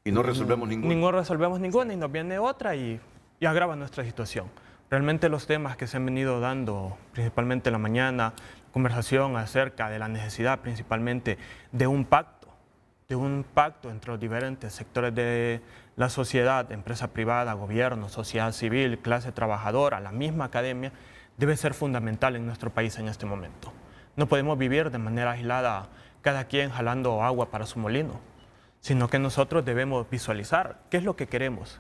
y no resolvemos ninguna. No resolvemos ninguna y nos viene otra y agrava nuestra situación. Realmente los temas que se han venido dando, principalmente en la mañana, conversación acerca de la necesidad principalmente de un pacto entre los diferentes sectores de la sociedad, empresa privada, gobierno, sociedad civil, clase trabajadora, la misma academia, debe ser fundamental en nuestro país en este momento. No podemos vivir de manera aislada, cada quien jalando agua para su molino, sino que nosotros debemos visualizar qué es lo que queremos,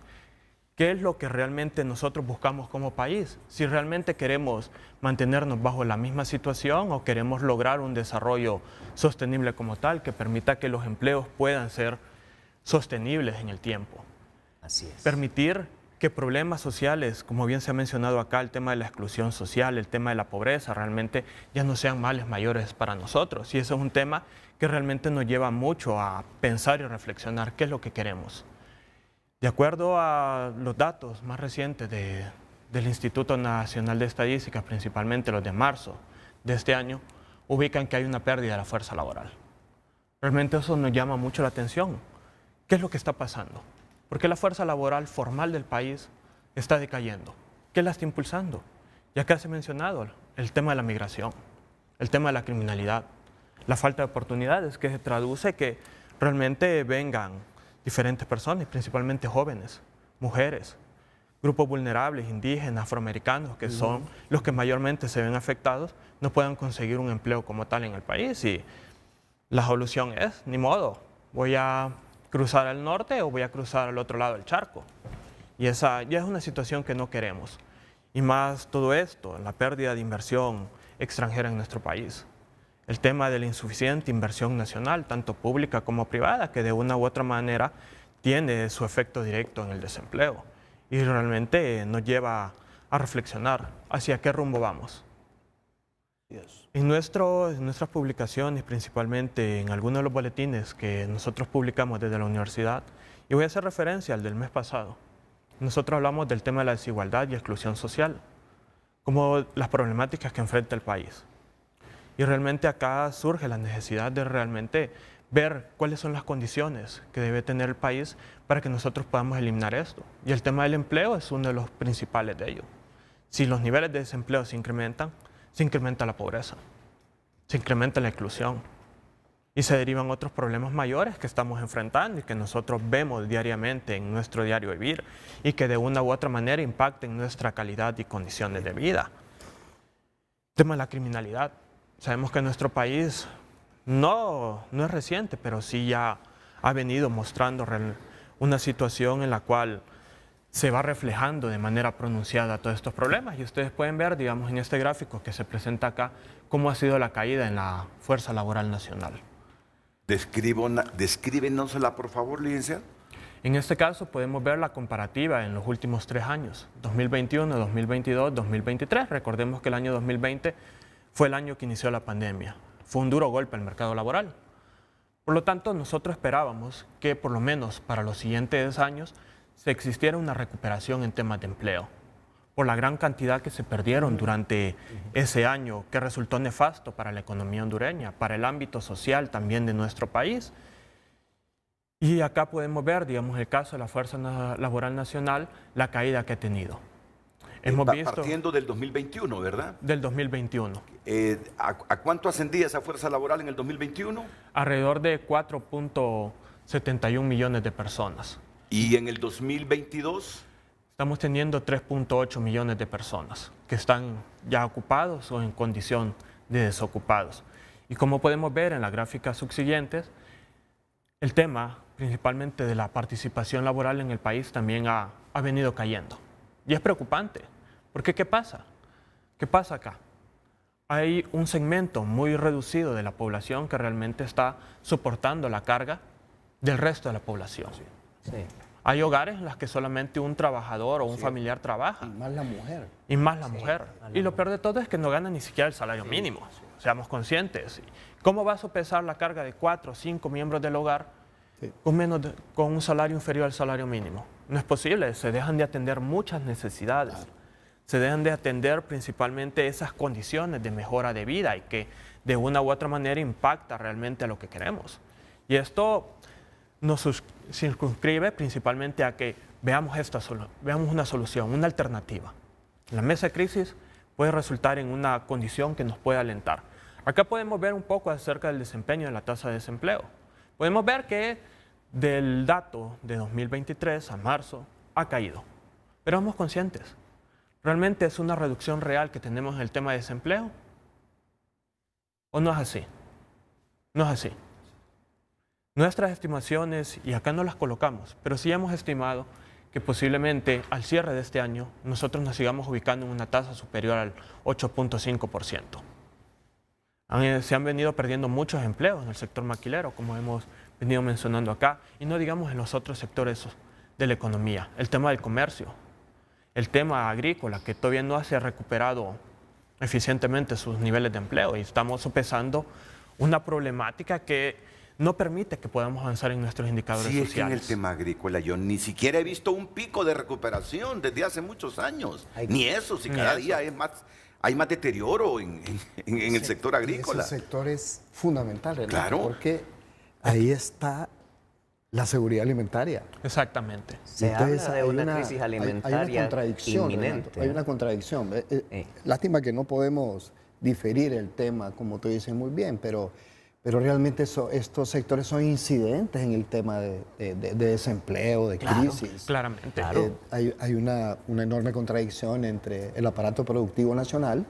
qué es lo que realmente nosotros buscamos como país, si realmente queremos mantenernos bajo la misma situación o queremos lograr un desarrollo sostenible como tal, que permita que los empleos puedan ser sostenibles en el tiempo. Así es. Permitir que problemas sociales, como bien se ha mencionado acá, el tema de la exclusión social, el tema de la pobreza, realmente ya no sean males mayores para nosotros. Y eso es un tema que realmente nos lleva mucho a pensar y reflexionar qué es lo que queremos. De acuerdo a los datos más recientes del Instituto Nacional de Estadísticas, principalmente los de marzo de este año, ubican que hay una pérdida de la fuerza laboral. Realmente eso nos llama mucho la atención. ¿Qué es lo que está pasando? ¿Por qué la fuerza laboral formal del país está decayendo? ¿Qué la está impulsando? Ya que se ha mencionado el tema de la migración, el tema de la criminalidad, la falta de oportunidades, que se traduce que realmente vengan diferentes personas, principalmente jóvenes, mujeres, grupos vulnerables, indígenas, afroamericanos, que son los que mayormente se ven afectados, no puedan conseguir un empleo como tal en el país. Y la solución es, ni modo, voy a cruzar al norte o voy a cruzar al otro lado del charco. Y esa ya es una situación que no queremos. Y más todo esto, la pérdida de inversión extranjera en nuestro país. El tema de la insuficiente inversión nacional, tanto pública como privada, que de una u otra manera tiene su efecto directo en el desempleo. Y realmente nos lleva a reflexionar hacia qué rumbo vamos. En nuestras publicaciones, principalmente en algunos de los boletines que nosotros publicamos desde la universidad, y voy a hacer referencia al del mes pasado, nosotros hablamos del tema de la desigualdad y exclusión social, como las problemáticas que enfrenta el país. Y realmente acá surge la necesidad de realmente ver cuáles son las condiciones que debe tener el país para que nosotros podamos eliminar esto. Y el tema del empleo es uno de los principales de ellos. Si los niveles de desempleo se incrementa la pobreza, se incrementa la exclusión, y se derivan otros problemas mayores que estamos enfrentando y que nosotros vemos diariamente en nuestro diario vivir y que de una u otra manera impacten nuestra calidad y condiciones de vida. El tema de la criminalidad. Sabemos que nuestro país no es reciente, pero sí ya ha venido mostrando una situación en la cual se va reflejando de manera pronunciada todos estos problemas. Y ustedes pueden ver, digamos, en este gráfico que se presenta acá, cómo ha sido la caída en la fuerza laboral nacional. Descríbenosla, por favor, licenciado. En este caso podemos ver la comparativa en los últimos 3 años, 2021, 2022, 2023. Recordemos que el año 2020 fue el año que inició la pandemia. Fue un duro golpe al mercado laboral. Por lo tanto, nosotros esperábamos que por lo menos para los siguientes años se existiera una recuperación en temas de empleo, por la gran cantidad que se perdieron durante ese año, que resultó nefasto para la economía hondureña, para el ámbito social también de nuestro país. Y acá podemos ver, digamos, el caso de la Fuerza Laboral Nacional, la caída que ha tenido. Hemos visto, partiendo del 2021, ¿verdad? Del 2021. ¿A cuánto ascendía esa fuerza laboral en el 2021? Alrededor de 4.71 millones de personas. ¿Y en el 2022? Estamos teniendo 3.8 millones de personas que están ya ocupados o en condición de desocupados. Y como podemos ver en las gráficas subsiguientes, el tema principalmente de la participación laboral en el país también ha venido cayendo. Y es preocupante, porque ¿qué pasa? ¿Qué pasa acá? Hay un segmento muy reducido de la población que realmente está soportando la carga del resto de la población. Sí. Hay hogares en los que solamente un trabajador o un familiar trabaja. Y más la mujer. Y más la mujer. Y lo peor de todo es que no gana ni siquiera el salario mínimo. Seamos conscientes. ¿Cómo va a sopesar la carga de 4 o 5 miembros del hogar con un salario inferior al salario mínimo? No es posible. Se dejan de atender muchas necesidades. Claro. Se dejan de atender principalmente esas condiciones de mejora de vida y que de una u otra manera impacta realmente a lo que queremos. Y esto nos circunscribe principalmente a que veamos una solución, una alternativa. La mesa de crisis puede resultar en una condición que nos puede alentar. Acá podemos ver un poco acerca del desempeño de la tasa de desempleo. Podemos ver que del dato de 2023 a marzo ha caído, pero somos conscientes. ¿Realmente es una reducción real que tenemos en el tema de desempleo? ¿O no es así? No es así. Nuestras estimaciones, y acá no las colocamos, pero sí hemos estimado que posiblemente al cierre de este año nosotros nos sigamos ubicando en una tasa superior al 8.5%. Se han venido perdiendo muchos empleos en el sector maquilero, como hemos venido mencionando acá, y no digamos en los otros sectores de la economía. El tema del comercio, el tema agrícola, que todavía no se ha recuperado eficientemente sus niveles de empleo, y estamos sopesando una problemática que no permite que podamos avanzar en nuestros indicadores sociales. Sí, es que en el tema agrícola yo ni siquiera he visto un pico de recuperación desde hace muchos años. Ni eso, si cada día hay más deterioro en el sector agrícola. Ese sector es fundamental, Renato, claro, porque ahí está la seguridad alimentaria. Exactamente. Se habla de una crisis alimentaria hay una contradicción, inminente. Renato, hay una contradicción. Lástima que no podemos diferir el tema, como tú dices muy bien, pero realmente estos sectores son incidentes en el tema de desempleo, de crisis. Claramente. Claro. Hay una enorme contradicción entre el aparato productivo nacional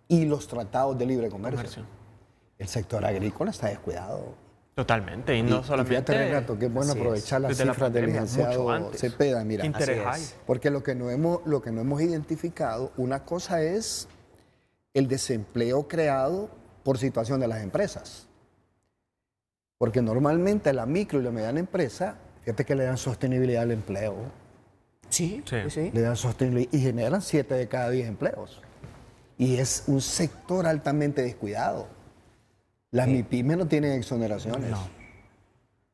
y los tratados de libre comercio. El sector agrícola está descuidado. Totalmente, y no solamente... Fíjate, Renato, que es bueno aprovechar las cifras del licenciado Cepeda, mira. Porque lo que no hemos identificado, una cosa es el desempleo creado por situación de las empresas. Porque normalmente la micro y la mediana empresa, fíjate que le dan sostenibilidad al empleo. Sí. Le dan sostenibilidad y generan 7 de cada 10 empleos. Y es un sector altamente descuidado. Las MIPYME no tienen exoneraciones. No.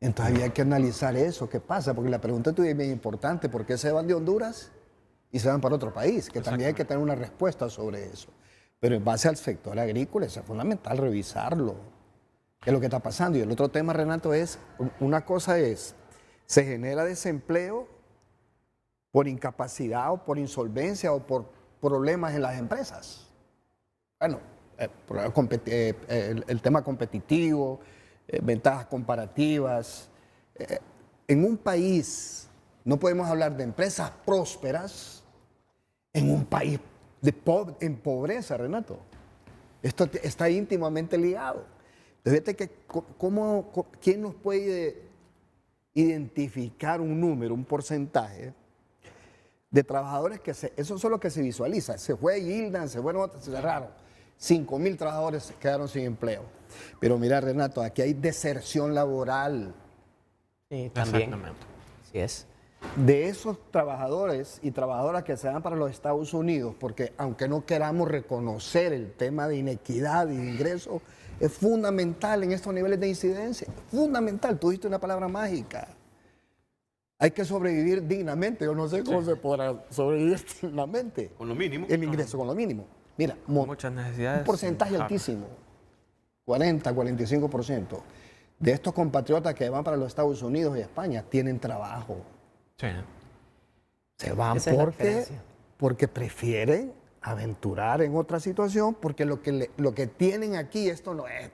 Entonces había que analizar eso, qué pasa, porque la pregunta tuya es bien importante, ¿por qué se van de Honduras y se van para otro país? Que también hay que tener una respuesta sobre eso. Pero en base al sector agrícola es fundamental revisarlo. ¿Qué es lo que está pasando? Y el otro tema, Renato, es, una cosa es, se genera desempleo por incapacidad o por insolvencia o por problemas en las empresas. Bueno, el tema competitivo, ventajas comparativas. En un país, no podemos hablar de empresas prósperas en un país en pobreza, Renato. Esto está íntimamente ligado. Entonces, fíjate que ¿quién nos puede identificar un número, un porcentaje de trabajadores que eso es lo que se visualiza? Se fue Gildan, se cerraron. 5.000 trabajadores quedaron sin empleo. Pero mira, Renato, aquí hay deserción laboral. Sí, también. Así es. De esos trabajadores y trabajadoras que se van para los Estados Unidos, porque aunque no queramos reconocer el tema de inequidad y de ingresos, es fundamental en estos niveles de incidencia. Fundamental, tú dijiste una palabra mágica. Hay que sobrevivir dignamente. Yo no sé cómo se podrá sobrevivir dignamente. Con lo mínimo. El ingreso con lo mínimo. Mira, muchas necesidades. Un porcentaje altísimo, 40, 45%. De estos compatriotas que van para los Estados Unidos y España tienen trabajo. Sí. Se van porque prefieren aventurar en otra situación, porque lo que tienen aquí, esto no es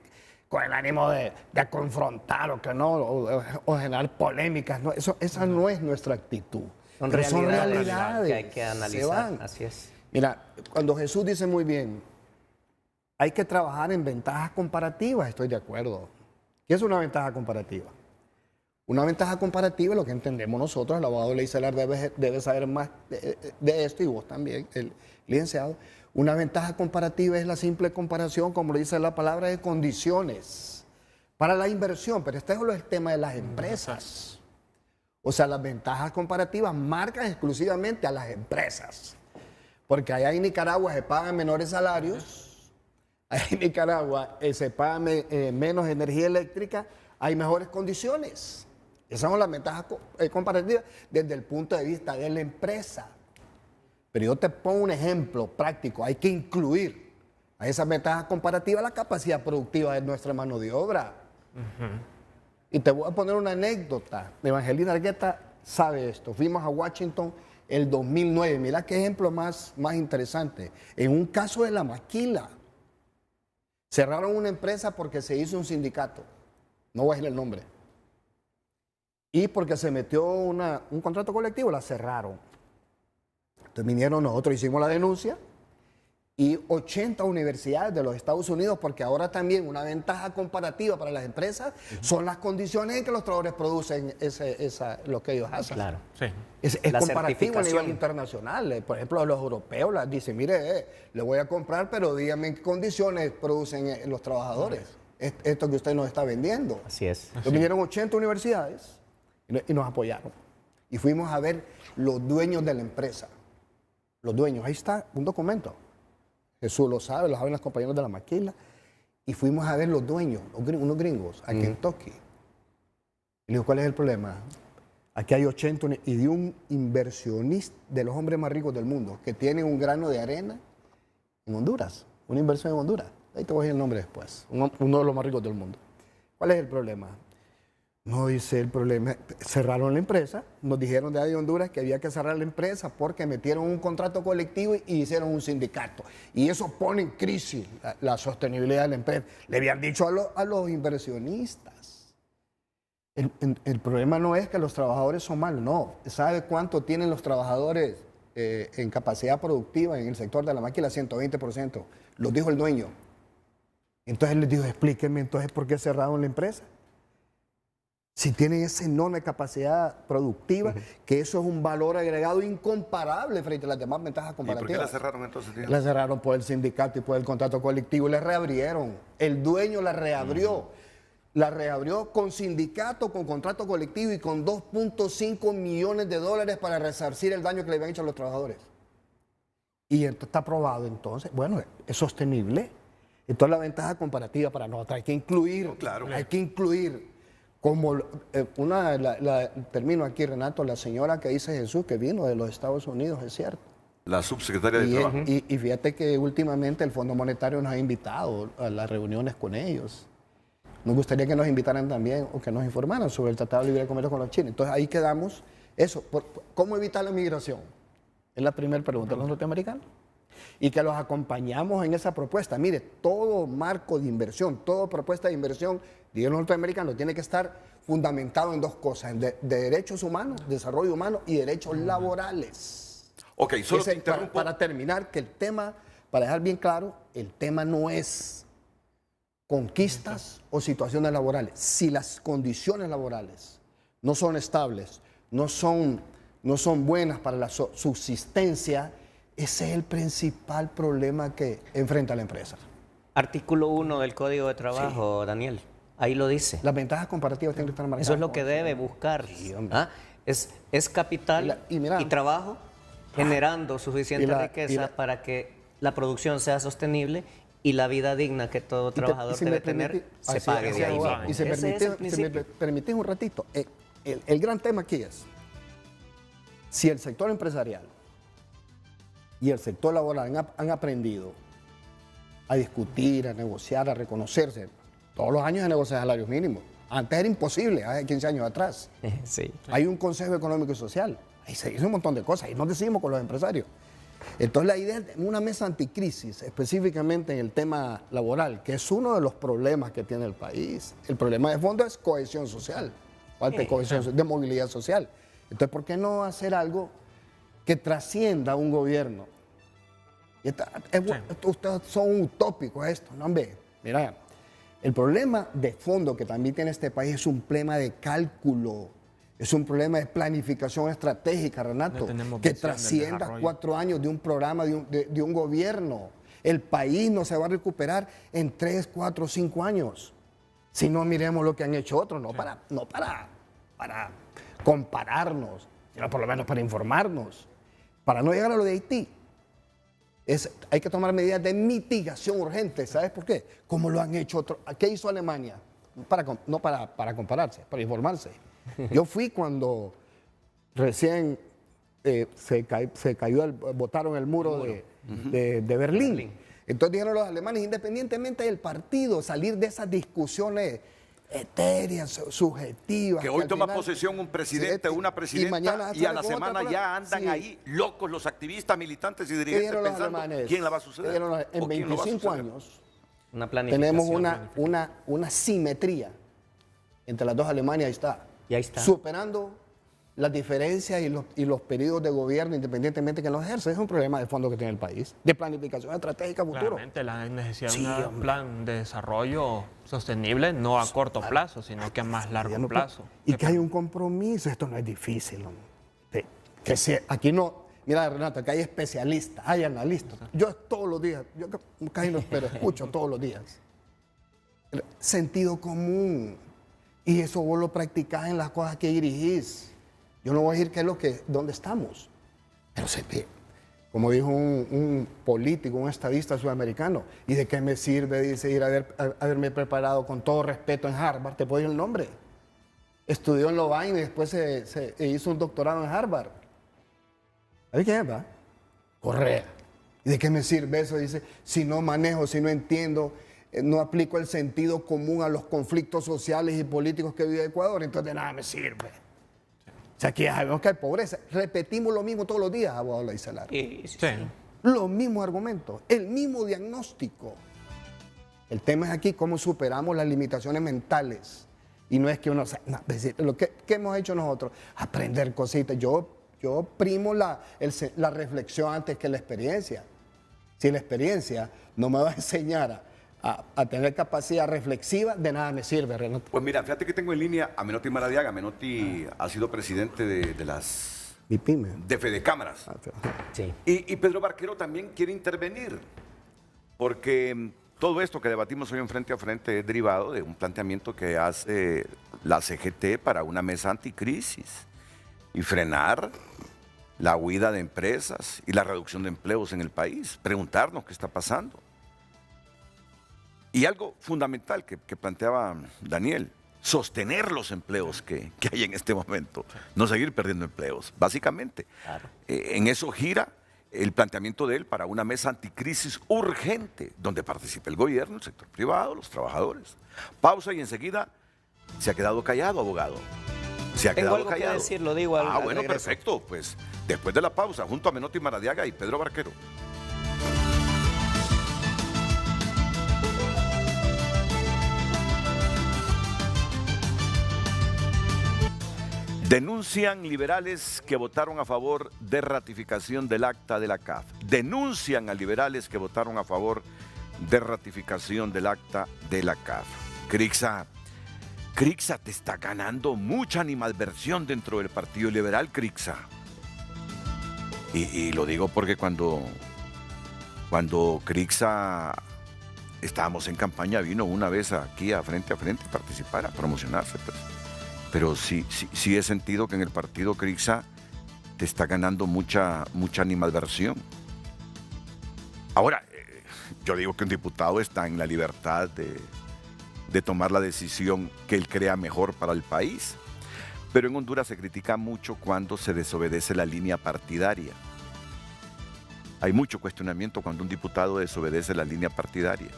con el ánimo de confrontar o que no, o generar polémicas. No, esa no es nuestra actitud. Son realidades que hay que analizar. Así es. Mira, cuando Jesús dice muy bien, hay que trabajar en ventajas comparativas, estoy de acuerdo. ¿Qué es una ventaja comparativa? Una ventaja comparativa, lo que entendemos nosotros, el abogado Leicelar debe saber más de esto, y vos también, el licenciado. Una ventaja comparativa es la simple comparación, como lo dice la palabra, de condiciones para la inversión, pero este es el tema de las empresas. O sea, las ventajas comparativas marcan exclusivamente a las empresas, porque allá en Nicaragua se pagan menores salarios, allá en Nicaragua se paga menos energía eléctrica, hay mejores condiciones. Esas son las ventajas comparativas desde el punto de vista de la empresa. Pero yo te pongo un ejemplo práctico. Hay que incluir a esas ventajas comparativas la capacidad productiva de nuestra mano de obra. Y te voy a poner una anécdota. Evangelina Argueta sabe esto. Fuimos a Washington el 2009. Mira qué ejemplo más interesante. En un caso de la maquila, cerraron una empresa porque se hizo un sindicato. No voy a decir el nombre. Y porque se metió un contrato colectivo, la cerraron. Entonces vinieron, nosotros hicimos la denuncia, y 80 universidades de los Estados Unidos, porque ahora también una ventaja comparativa para las empresas son las condiciones en que los trabajadores producen lo que ellos hacen. Claro. Sí. Es comparativo a nivel internacional. Por ejemplo, los europeos dicen, mire, le voy a comprar, pero dígame en qué condiciones producen los trabajadores. Esto que usted nos está vendiendo. Así es. Entonces vinieron 80 universidades y nos apoyaron. Y fuimos a ver los dueños de la empresa. Los dueños, ahí está un documento. Jesús lo sabe, lo saben los compañeros de la maquila. Y fuimos a ver los dueños, unos gringos, a Kentucky. Y le digo, ¿cuál es el problema? Aquí hay 80 y de un inversionista de los hombres más ricos del mundo que tiene un grano de arena en Honduras, una inversión en Honduras. Ahí te voy a decir el nombre después. Uno de los más ricos del mundo. ¿Cuál es el problema? No, dice el problema. Cerraron la empresa. Nos dijeron de ahí de Honduras que había que cerrar la empresa porque metieron un contrato colectivo y hicieron un sindicato. Y eso pone en crisis la sostenibilidad de la empresa. Le habían dicho a los inversionistas. El problema no es que los trabajadores son malos, no. ¿Sabe cuánto tienen los trabajadores en capacidad productiva en el sector de la maquila? 120%. Lo dijo el dueño. Entonces les dijo, explíquenme entonces por qué cerraron la empresa. Si tienen esa enorme capacidad productiva, que eso es un valor agregado incomparable frente a las demás ventajas comparativas. ¿Y por qué la cerraron entonces, tío? La cerraron por el sindicato y por el contrato colectivo. La reabrieron. El dueño la reabrió. La reabrió con sindicato, con contrato colectivo y con $2.5 millones para resarcir el daño que le habían hecho a los trabajadores. Y esto está aprobado entonces. Bueno, es sostenible. Entonces la ventaja comparativa para nosotros hay que incluir. No, claro. Hay que incluir. Como termino aquí, Renato, la señora que dice Jesús, que vino de los Estados Unidos, es cierto. La subsecretaria de Trabajo. Y fíjate que últimamente el Fondo Monetario nos ha invitado a las reuniones con ellos. Nos gustaría que nos invitaran también o que nos informaran sobre el Tratado de Libre Comercio con los chinos. Entonces ahí quedamos. Eso, ¿cómo evitar la migración? Es la primera pregunta de los norteamericanos. Y que los acompañamos en esa propuesta. Mire, todo marco de inversión, toda propuesta de inversión gobierno norteamericano tiene que estar fundamentado en dos cosas, de derechos humanos, desarrollo humano y derechos laborales. Ok, solo te interrumpo. Para terminar, que el tema, para dejar bien claro, el tema no es conquistas o situaciones laborales. Si las condiciones laborales no son estables, no son buenas para la subsistencia, ese es el principal problema que enfrenta la empresa. Artículo 1 del Código de Trabajo, sí. Daniel, ahí lo dice. Las ventajas comparativas tienen que estar marcadas. Eso es lo que debe buscar. Sí, es capital y trabajo generando suficiente riqueza para que la producción sea sostenible y la vida digna que todo trabajador debe tener se pague de ahí mismo. Y si me permitís un ratito, el gran tema aquí es, si el sector empresarial y el sector laboral han aprendido a discutir, a negociar, a reconocerse, todos los años se negocian salarios mínimos. Antes era imposible, hace 15 años atrás. Sí. Hay un Consejo Económico y Social, ahí se dice un montón de cosas, y nos decimos con los empresarios. Entonces la idea de una mesa anticrisis, específicamente en el tema laboral, que es uno de los problemas que tiene el país. El problema de fondo es cohesión social, falta de cohesión, de movilidad social. Entonces, ¿por qué no hacer algo que trascienda un gobierno? Ustedes son utópicos esto, ¿no? Hombre, mira, el problema de fondo que también tiene este país es un problema de cálculo. Es un problema de planificación estratégica, Renato, que trascienda 4 años de un programa, de un gobierno. El país no se va a recuperar en 3, 4, 5 años. Si no, miremos lo que han hecho otros, no para compararnos, sino por lo menos para informarnos, para no llegar a lo de Haití. Hay que tomar medidas de mitigación urgente. ¿Sabes por qué? Como lo han hecho otros. ¿Qué hizo Alemania? No para compararse, para informarse. Yo fui cuando recién botaron el muro de Berlín. Entonces dijeron los alemanes, independientemente del partido, salir de esas discusiones etéreas, subjetivas. Que hoy toma posesión un presidente o una presidenta y a la semana ya andan ahí locos los activistas, militantes y dirigentes pensando quién la va a suceder. En 25 años tenemos una simetría entre las dos Alemanias, ahí está. Superando las diferencias y los periodos de gobierno, independientemente que los ejerce. Es un problema de fondo que tiene el país, de planificación estratégica futuro. Claramente la necesidad de un plan de desarrollo sostenible, no a corto plazo, sino que a más largo plazo. Y que hay un compromiso, esto no es difícil. Aquí no, mira Renato, acá hay especialistas, hay analistas. Yo todos los días, yo casi no espero, escucho todos los días. Sentido común. Y eso vos lo practicás en las cosas que dirigís. Yo no voy a decir dónde estamos. Pero como dijo un político, un estadista sudamericano, ¿y de qué me sirve, dice, ir a haberme preparado con todo respeto en Harvard? Te puedo decir el nombre. Estudió en Lovaina y después se hizo un doctorado en Harvard. ¿Sabes quién es, va? Correa. ¿Y de qué me sirve eso? Dice, si no manejo, si no entiendo, no aplico el sentido común a los conflictos sociales y políticos que vive Ecuador, entonces de nada me sirve. O sea, aquí sabemos que hay pobreza. Repetimos lo mismo todos los días, abogado Laicelar. Sí. Los mismos argumentos, el mismo diagnóstico. El tema es aquí cómo superamos las limitaciones mentales. Y no es que uno... ¿Qué hemos hecho nosotros? Aprender cositas. Yo primo la reflexión antes que la experiencia. Si la experiencia no me va a enseñar a tener capacidad reflexiva, de nada me sirve, Renato. Pues mira, fíjate que tengo en línea a Menotti Maradiaga. Menotti ha sido presidente de las... MIPYME. De Fedecámaras. Sí. Y Pedro Barquero también quiere intervenir, porque todo esto que debatimos hoy en Frente a Frente es derivado de un planteamiento que hace la CGT para una mesa anticrisis y frenar la huida de empresas y la reducción de empleos en el país. Preguntarnos qué está pasando. Y algo fundamental que planteaba Daniel, sostener los empleos que hay en este momento, no seguir perdiendo empleos, básicamente. Claro. En eso gira el planteamiento de él para una mesa anticrisis urgente, donde participe el gobierno, el sector privado, los trabajadores. Pausa y enseguida se ha quedado callado, abogado. Se ha quedado algo callado. Que decir, lo digo al bueno, regreso. Perfecto. Pues después de la pausa, junto a Menotti Maradiaga y Pedro Barquero. Denuncian liberales que votaron a favor de ratificación del acta de la CAF. Denuncian a liberales que votaron a favor de ratificación del acta de la CAF. Crixa, te está ganando mucha animadversión dentro del Partido Liberal, Crixa. Y lo digo porque cuando Crixa estábamos en campaña, vino una vez aquí a frente a participar, a promocionarse, pues. Pero sí he sentido que en el partido Crixa te está ganando mucha animadversión. Ahora, yo digo que un diputado está en la libertad de tomar la decisión que él crea mejor para el país. Pero en Honduras se critica mucho cuando se desobedece la línea partidaria. Hay mucho cuestionamiento cuando un diputado desobedece la línea partidaria.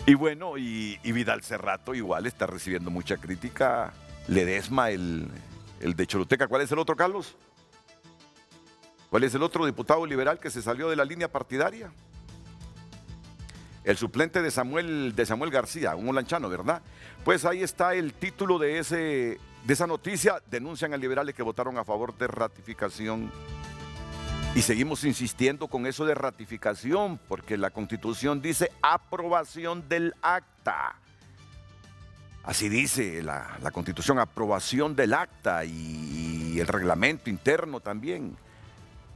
Y bueno, y Vidal Cerrato igual está recibiendo mucha crítica. Ledesma, el de Choluteca. ¿Cuál es el otro, Carlos? ¿Cuál es el otro diputado liberal que se salió de la línea partidaria? El suplente de Samuel García, un holanchano, ¿verdad? Pues ahí está el título de esa noticia. Denuncian a liberales que votaron a favor de ratificación. Y seguimos insistiendo con eso de ratificación, porque la Constitución dice aprobación del acta. Así dice la Constitución, aprobación del acta, y el reglamento interno también.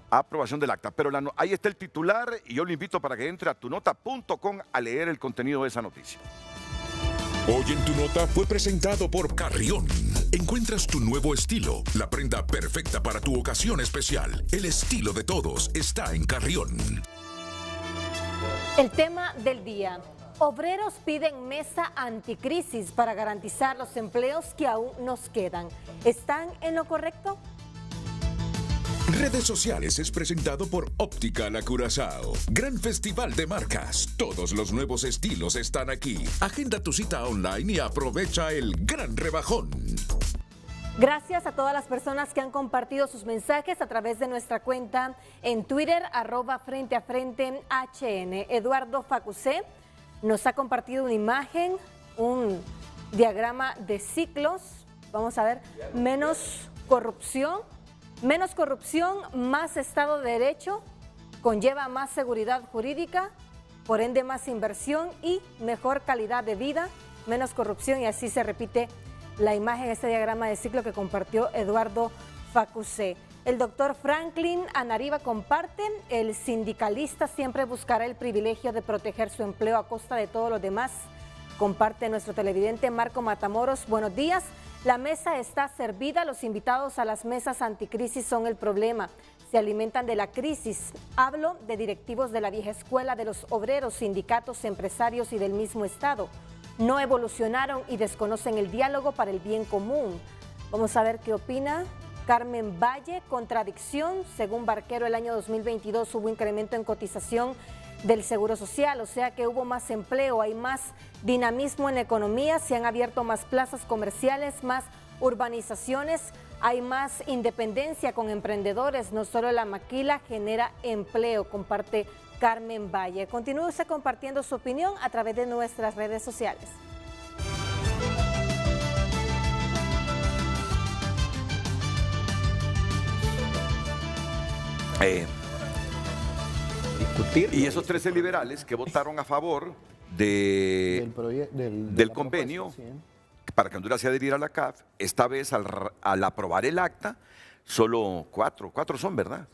Aprobación del acta. Pero ahí está el titular y yo lo invito para que entre a tunota.com a leer el contenido de esa noticia. Hoy en Tu Nota fue presentado por Carrión. Encuentras tu nuevo estilo, la prenda perfecta para tu ocasión especial. El estilo de todos está en Carrión. El tema del día. Obreros piden mesa anticrisis para garantizar los empleos que aún nos quedan. ¿Están en lo correcto? Redes sociales es presentado por Óptica La Curazao. Gran festival de marcas. Todos los nuevos estilos están aquí. Agenda tu cita online y aprovecha el gran rebajón. Gracias a todas las personas que han compartido sus mensajes a través de nuestra cuenta en Twitter, @FrenteAFrenteHN. Eduardo Facusé nos ha compartido una imagen, un diagrama de ciclos. Vamos a ver, menos corrupción, más Estado de Derecho, conlleva más seguridad jurídica, por ende más inversión y mejor calidad de vida, menos corrupción, y así se repite la imagen, este diagrama de ciclo que compartió Eduardo Facusé. El doctor Franklin Anariba comparte: el sindicalista siempre buscará el privilegio de proteger su empleo a costa de todos los demás. Comparte nuestro televidente Marco Matamoros. Buenos días. La mesa está servida, los invitados a las mesas anticrisis son el problema. Se alimentan de la crisis. Hablo de directivos de la vieja escuela, de los obreros, sindicatos, empresarios y del mismo Estado. No evolucionaron y desconocen el diálogo para el bien común. Vamos a ver qué opina Carmen Valle. Contradicción: según Barquero, el año 2022 hubo incremento en cotización del Seguro Social, o sea que hubo más empleo, hay más dinamismo en la economía, se han abierto más plazas comerciales, más urbanizaciones, hay más independencia con emprendedores, no solo la maquila genera empleo, comparte Carmen Valle. Continúe usted compartiendo su opinión a través de nuestras redes sociales. Y esos 13 liberales que votaron a favor del convenio para que Honduras se adhiriera a la CAF, esta vez al aprobar el acta, solo cuatro son, ¿verdad?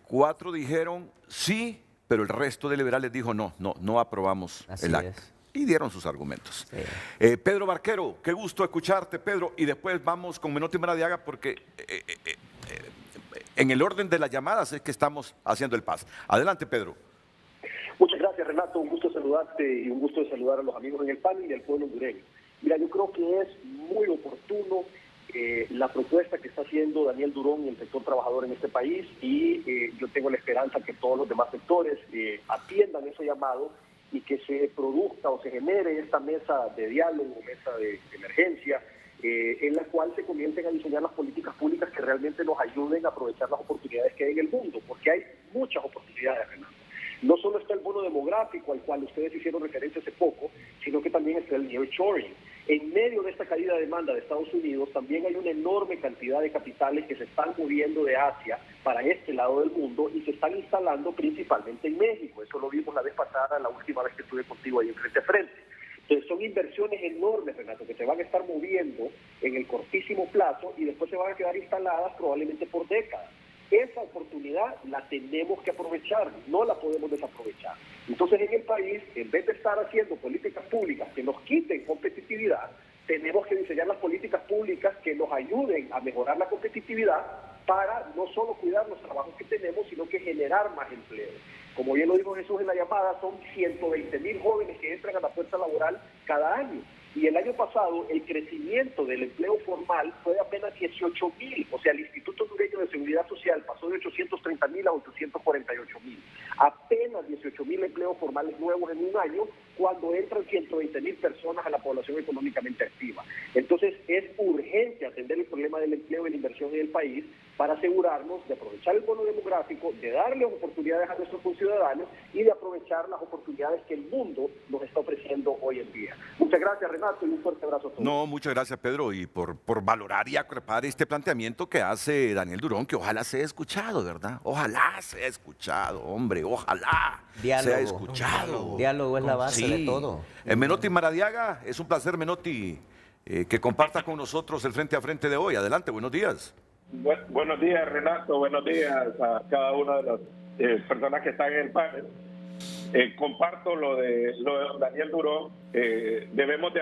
Cuatro dijeron sí, pero el resto de liberales dijo no aprobamos el acta. Y dieron sus argumentos. Sí. Pedro Barquero, qué gusto escucharte, Pedro, y después vamos con Menotti Maradiaga porque en el orden de las llamadas es que estamos haciendo el paz. Adelante, Pedro. Muchas gracias, Renato. Un gusto saludarte y un gusto de saludar a los amigos en el panel y al pueblo hondureño. Mira, yo creo que es muy oportuno la propuesta que está haciendo Daniel Durón y el sector trabajador en este país, y yo tengo la esperanza que todos los demás sectores atiendan ese llamado y que se produzca o se genere esta mesa de diálogo, mesa de emergencia, en la cual se comiencen a diseñar las políticas públicas que realmente nos ayuden a aprovechar las oportunidades que hay en el mundo, porque hay muchas oportunidades, Renato. No solo está el bono demográfico al cual ustedes hicieron referencia hace poco, sino que también está el nearshoring. En medio de esta caída de demanda de Estados Unidos, también hay una enorme cantidad de capitales que se están moviendo de Asia para este lado del mundo y se están instalando principalmente en México. Eso lo vimos la vez pasada, la última vez que estuve contigo ahí en frente a frente. Entonces son inversiones enormes, Renato, que se van a estar moviendo en el cortísimo plazo y después se van a quedar instaladas probablemente por décadas. Esa oportunidad la tenemos que aprovechar, no la podemos desaprovechar. Entonces en el país, en vez de estar haciendo políticas públicas que nos quiten competitividad, tenemos que diseñar las políticas públicas que nos ayuden a mejorar la competitividad para no solo cuidar los trabajos que tenemos, sino que generar más empleo. Como bien lo dijo Jesús en la llamada, son 120,000 jóvenes que entran a la fuerza laboral cada año. Y el año pasado el crecimiento del empleo formal fue de apenas 18,000. O sea, el Instituto Hondureño de Seguridad Social pasó de 830,000 a 848,000. Apenas 18,000 empleos formales nuevos en un año cuando entran 120,000 personas a la población económicamente activa. Entonces es urgente atender el problema del empleo y la inversión en el país para asegurarnos de aprovechar el bono demográfico, de darle oportunidades a nuestros conciudadanos y de aprovechar las oportunidades que el mundo nos está ofreciendo hoy en día. Muchas gracias, Renato, y un fuerte abrazo a todos. No, muchas gracias, Pedro, y por valorar y acuerpar este planteamiento que hace Daniel Durón, que ojalá sea escuchado, ¿verdad? Ojalá sea escuchado, hombre, ojalá sea escuchado. Diálogo es la base de todo. Menotti Maradiaga, es un placer, Menotti, que compartas con nosotros el frente a frente de hoy. Adelante, buenos días. Buenos días, Renato. Buenos días a cada una de las personas que están en el panel. Comparto lo de Daniel Durón. Debimos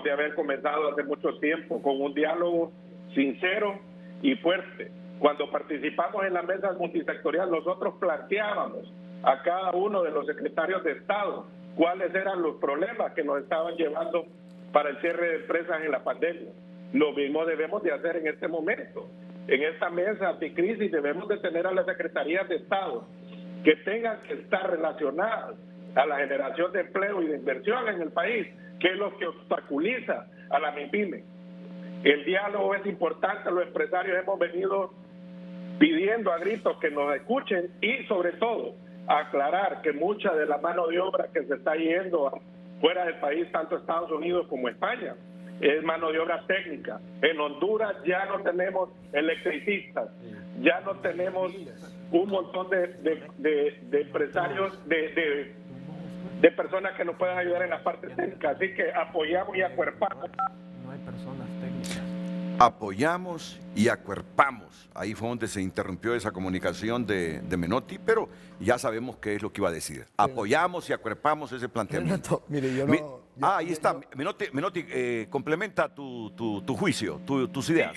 de haber comenzado hace mucho tiempo con un diálogo sincero y fuerte. Cuando participamos en la mesa multisectorial, nosotros planteábamos a cada uno de los secretarios de Estado cuáles eran los problemas que nos estaban llevando para el cierre de empresas en la pandemia. Lo mismo debemos de hacer en este momento. En esta mesa anticrisis debemos de tener a las secretarías de Estado que tengan que estar relacionadas a la generación de empleo y de inversión en el país, que es lo que obstaculiza a la MIPYME. El diálogo es importante, los empresarios hemos venido pidiendo a gritos que nos escuchen y sobre todo aclarar que mucha de la mano de obra que se está yendo fuera del país, tanto Estados Unidos como España, es mano de obra técnica. En Honduras ya no tenemos electricistas, ya no tenemos un montón de empresarios, de personas que nos puedan ayudar en la parte técnica. Así que apoyamos y acuerpamos. No hay personas técnicas. Apoyamos y acuerpamos. Ahí fue donde se interrumpió esa comunicación de Menotti, pero ya sabemos qué es lo que iba a decir. Apoyamos y acuerpamos ese planteamiento. Mire, yo no... ahí está. Menotti, complementa tu juicio, tus ideas.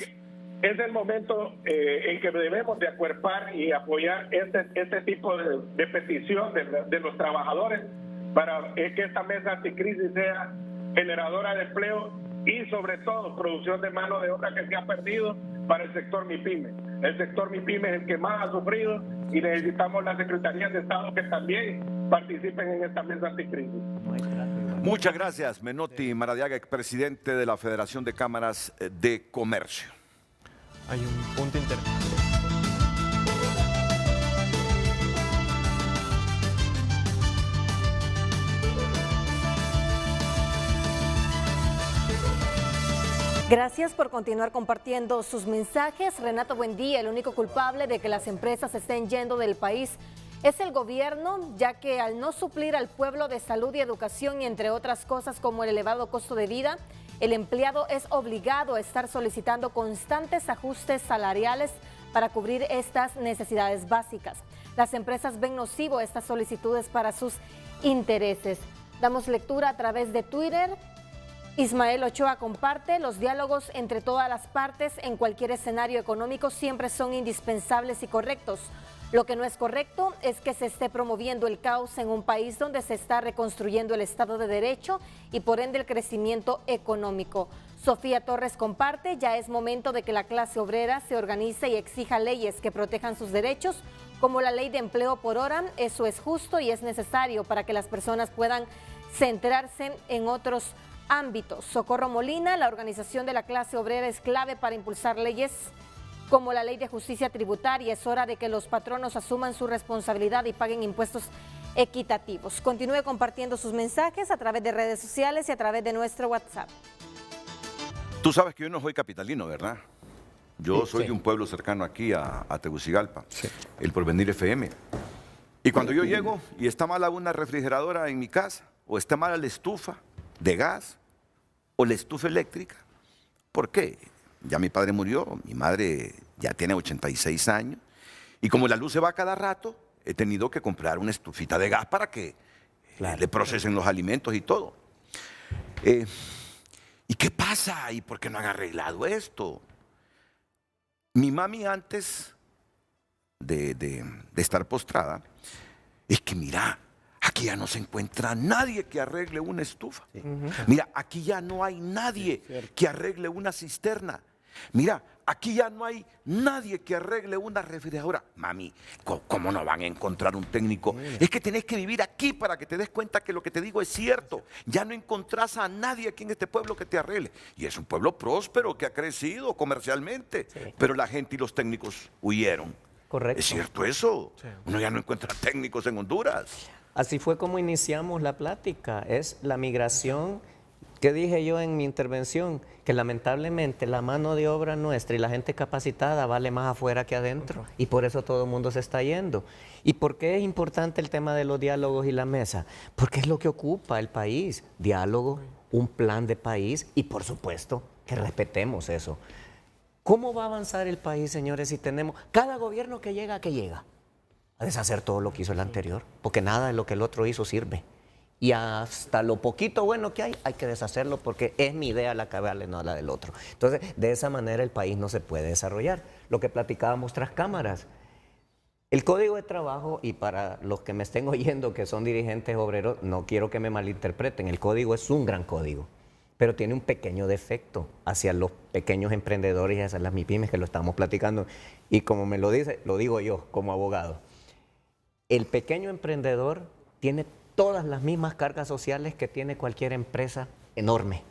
Es el momento en que debemos de acuerpar y apoyar este tipo de petición de los trabajadores para que esta mesa anticrisis sea generadora de empleo y sobre todo producción de mano de obra que se ha perdido para el sector MIPYME. El sector MIPYME es el que más ha sufrido y necesitamos las secretarías de Estado que también participen en esta mesa anticrisis. Muchas gracias, Menotti Maradiaga, expresidente de la Federación de Cámaras de Comercio. Hay un punto interesante. Gracias por continuar compartiendo sus mensajes. Renato, buen día. El único culpable de que las empresas estén yendo del país es el gobierno, ya que al no suplir al pueblo de salud y educación, y entre otras cosas como el elevado costo de vida, el empleado es obligado a estar solicitando constantes ajustes salariales para cubrir estas necesidades básicas. Las empresas ven nocivo estas solicitudes para sus intereses. Damos lectura a través de Twitter. Ismael Ochoa comparte: los diálogos entre todas las partes en cualquier escenario económico siempre son indispensables y correctos. Lo que no es correcto es que se esté promoviendo el caos en un país donde se está reconstruyendo el Estado de Derecho y por ende el crecimiento económico. Sofía Torres comparte: ya es momento de que la clase obrera se organice y exija leyes que protejan sus derechos, como la ley de empleo por hora. Eso es justo y es necesario para que las personas puedan centrarse en otros ámbitos. Socorro Molina: la organización de la clase obrera es clave para impulsar leyes como la ley de justicia tributaria. Es hora de que los patronos asuman su responsabilidad y paguen impuestos equitativos. Continúe compartiendo sus mensajes a través de redes sociales y a través de nuestro WhatsApp. Tú sabes que yo no soy capitalino, ¿verdad? Yo soy de un pueblo cercano aquí a Tegucigalpa, el Porvenir FM. Y cuando yo llego y está mala una refrigeradora en mi casa, o está mala la estufa de gas, o la estufa eléctrica, ¿por qué? Ya mi padre murió, mi madre ya tiene 86 años, y como la luz se va cada rato, he tenido que comprar una estufita de gas para que le procesen los alimentos y todo. ¿Y qué pasa? ¿Y por qué no han arreglado esto? Mi mami antes de estar postrada, es que mira, aquí ya no se encuentra nadie que arregle una estufa. Mira, aquí ya no hay nadie que arregle una cisterna. Mira, aquí ya no hay nadie que arregle una refrigeradora. Mami, ¿cómo no van a encontrar un técnico? Es que tenés que vivir aquí para que te des cuenta que lo que te digo es cierto. Ya no encontrás a nadie aquí en este pueblo que te arregle. Y es un pueblo próspero que ha crecido comercialmente. Pero la gente y los técnicos huyeron. Correcto. ¿Es cierto eso? Uno ya no encuentra técnicos en Honduras. Así fue como iniciamos la plática. Es la migración. ¿Qué dije yo en mi intervención? Que lamentablemente la mano de obra nuestra y la gente capacitada vale más afuera que adentro, y por eso todo el mundo se está yendo. ¿Y por qué es importante el tema de los diálogos y la mesa? Porque es lo que ocupa el país, diálogo, un plan de país, y por supuesto que respetemos eso. ¿Cómo va a avanzar el país, señores, si tenemos cada gobierno que llega a deshacer todo lo que hizo el anterior? Porque nada de lo que el otro hizo sirve. Y hasta lo poquito bueno que hay que deshacerlo, porque es mi idea la que vale, no la del otro. Entonces, de esa manera el país no se puede desarrollar. Lo que platicábamos tras cámaras. El Código de Trabajo, y para los que me estén oyendo que son dirigentes obreros, no quiero que me malinterpreten, el código es un gran código, pero tiene un pequeño defecto hacia los pequeños emprendedores y hacia las MIPYMES, que lo estamos platicando. Y como me lo dice, lo digo yo como abogado. El pequeño emprendedor tiene todas las mismas cargas sociales que tiene cualquier empresa enorme.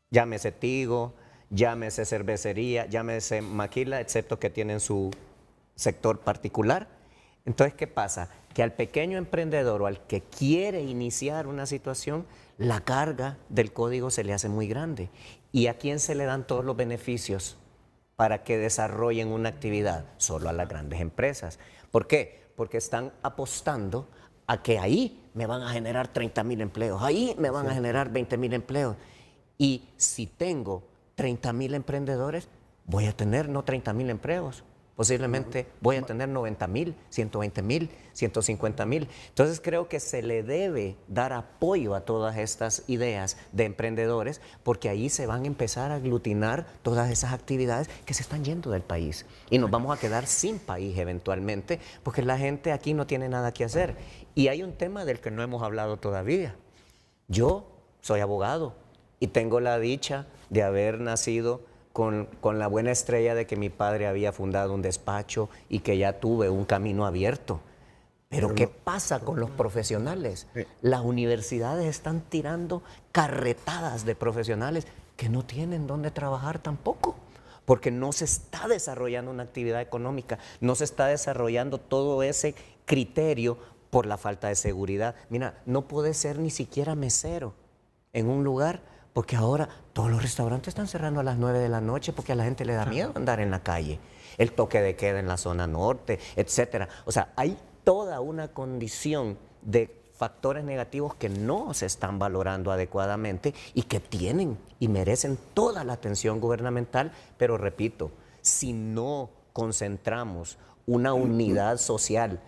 Llámese Tigo, llámese cervecería, llámese maquila, excepto que tienen su sector particular. Entonces, ¿qué pasa? Que al pequeño emprendedor o al que quiere iniciar una situación, la carga del código se le hace muy grande. ¿Y a quién se le dan todos los beneficios para que desarrollen una actividad? Solo a las grandes empresas. ¿Por qué? Porque están apostando a que ahí me van a generar 30,000 empleos, ahí me van a generar 20,000 empleos. Y si tengo 30,000 emprendedores, voy a tener no 30,000 empleos, posiblemente voy a tener 90,000, 120,000, 150,000. Entonces creo que se le debe dar apoyo a todas estas ideas de emprendedores, porque ahí se van a empezar a aglutinar todas esas actividades que se están yendo del país. Y nos vamos a quedar sin país eventualmente, porque la gente aquí no tiene nada que hacer. Y hay un tema del que no hemos hablado todavía. Yo soy abogado y tengo la dicha de haber nacido con la buena estrella de que mi padre había fundado un despacho y que ya tuve un camino abierto. Pero ¿qué pasa con los profesionales? Las universidades están tirando carretadas de profesionales que no tienen dónde trabajar tampoco, porque no se está desarrollando una actividad económica, no se está desarrollando todo ese criterio por la falta de seguridad. Mira, no puede ser ni siquiera mesero en un lugar, porque ahora todos los restaurantes están cerrando a las 9 de la noche porque a la gente le da miedo andar en la calle. El toque de queda en la zona norte, etcétera. O sea, hay toda una condición de factores negativos que no se están valorando adecuadamente y que tienen y merecen toda la atención gubernamental. Pero repito, si no concentramos una unidad social,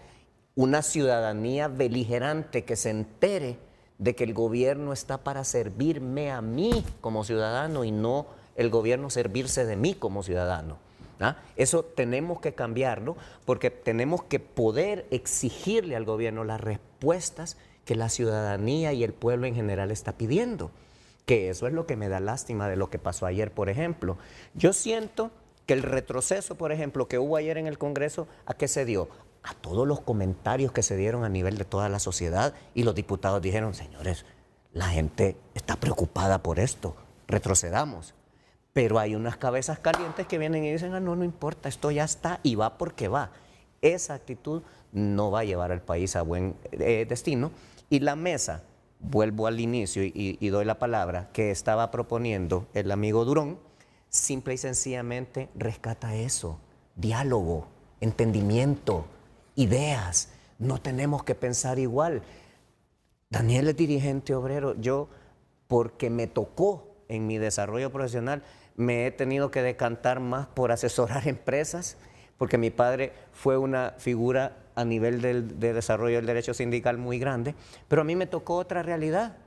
una ciudadanía beligerante que se entere de que el gobierno está para servirme a mí como ciudadano y no el gobierno servirse de mí como ciudadano. Eso tenemos que cambiarlo, porque tenemos que poder exigirle al gobierno las respuestas que la ciudadanía y el pueblo en general está pidiendo. Que eso es lo que me da lástima de lo que pasó ayer, por ejemplo. Yo siento que el retroceso, por ejemplo, que hubo ayer en el Congreso, ¿a qué se dio? A todos los comentarios que se dieron a nivel de toda la sociedad, y los diputados dijeron, señores, la gente está preocupada por esto, retrocedamos. Pero hay unas cabezas calientes que vienen y dicen, no importa, esto ya está y va porque va. Esa actitud no va a llevar al país a buen destino. Y la mesa, vuelvo al inicio y doy la palabra, que estaba proponiendo el amigo Durón, simple y sencillamente rescata eso, diálogo, entendimiento, ideas. No tenemos que pensar igual. Daniel es dirigente obrero. Yo, porque me tocó en mi desarrollo profesional, me he tenido que decantar más por asesorar empresas, porque mi padre fue una figura a nivel de desarrollo del derecho sindical muy grande, pero a mí me tocó otra realidad.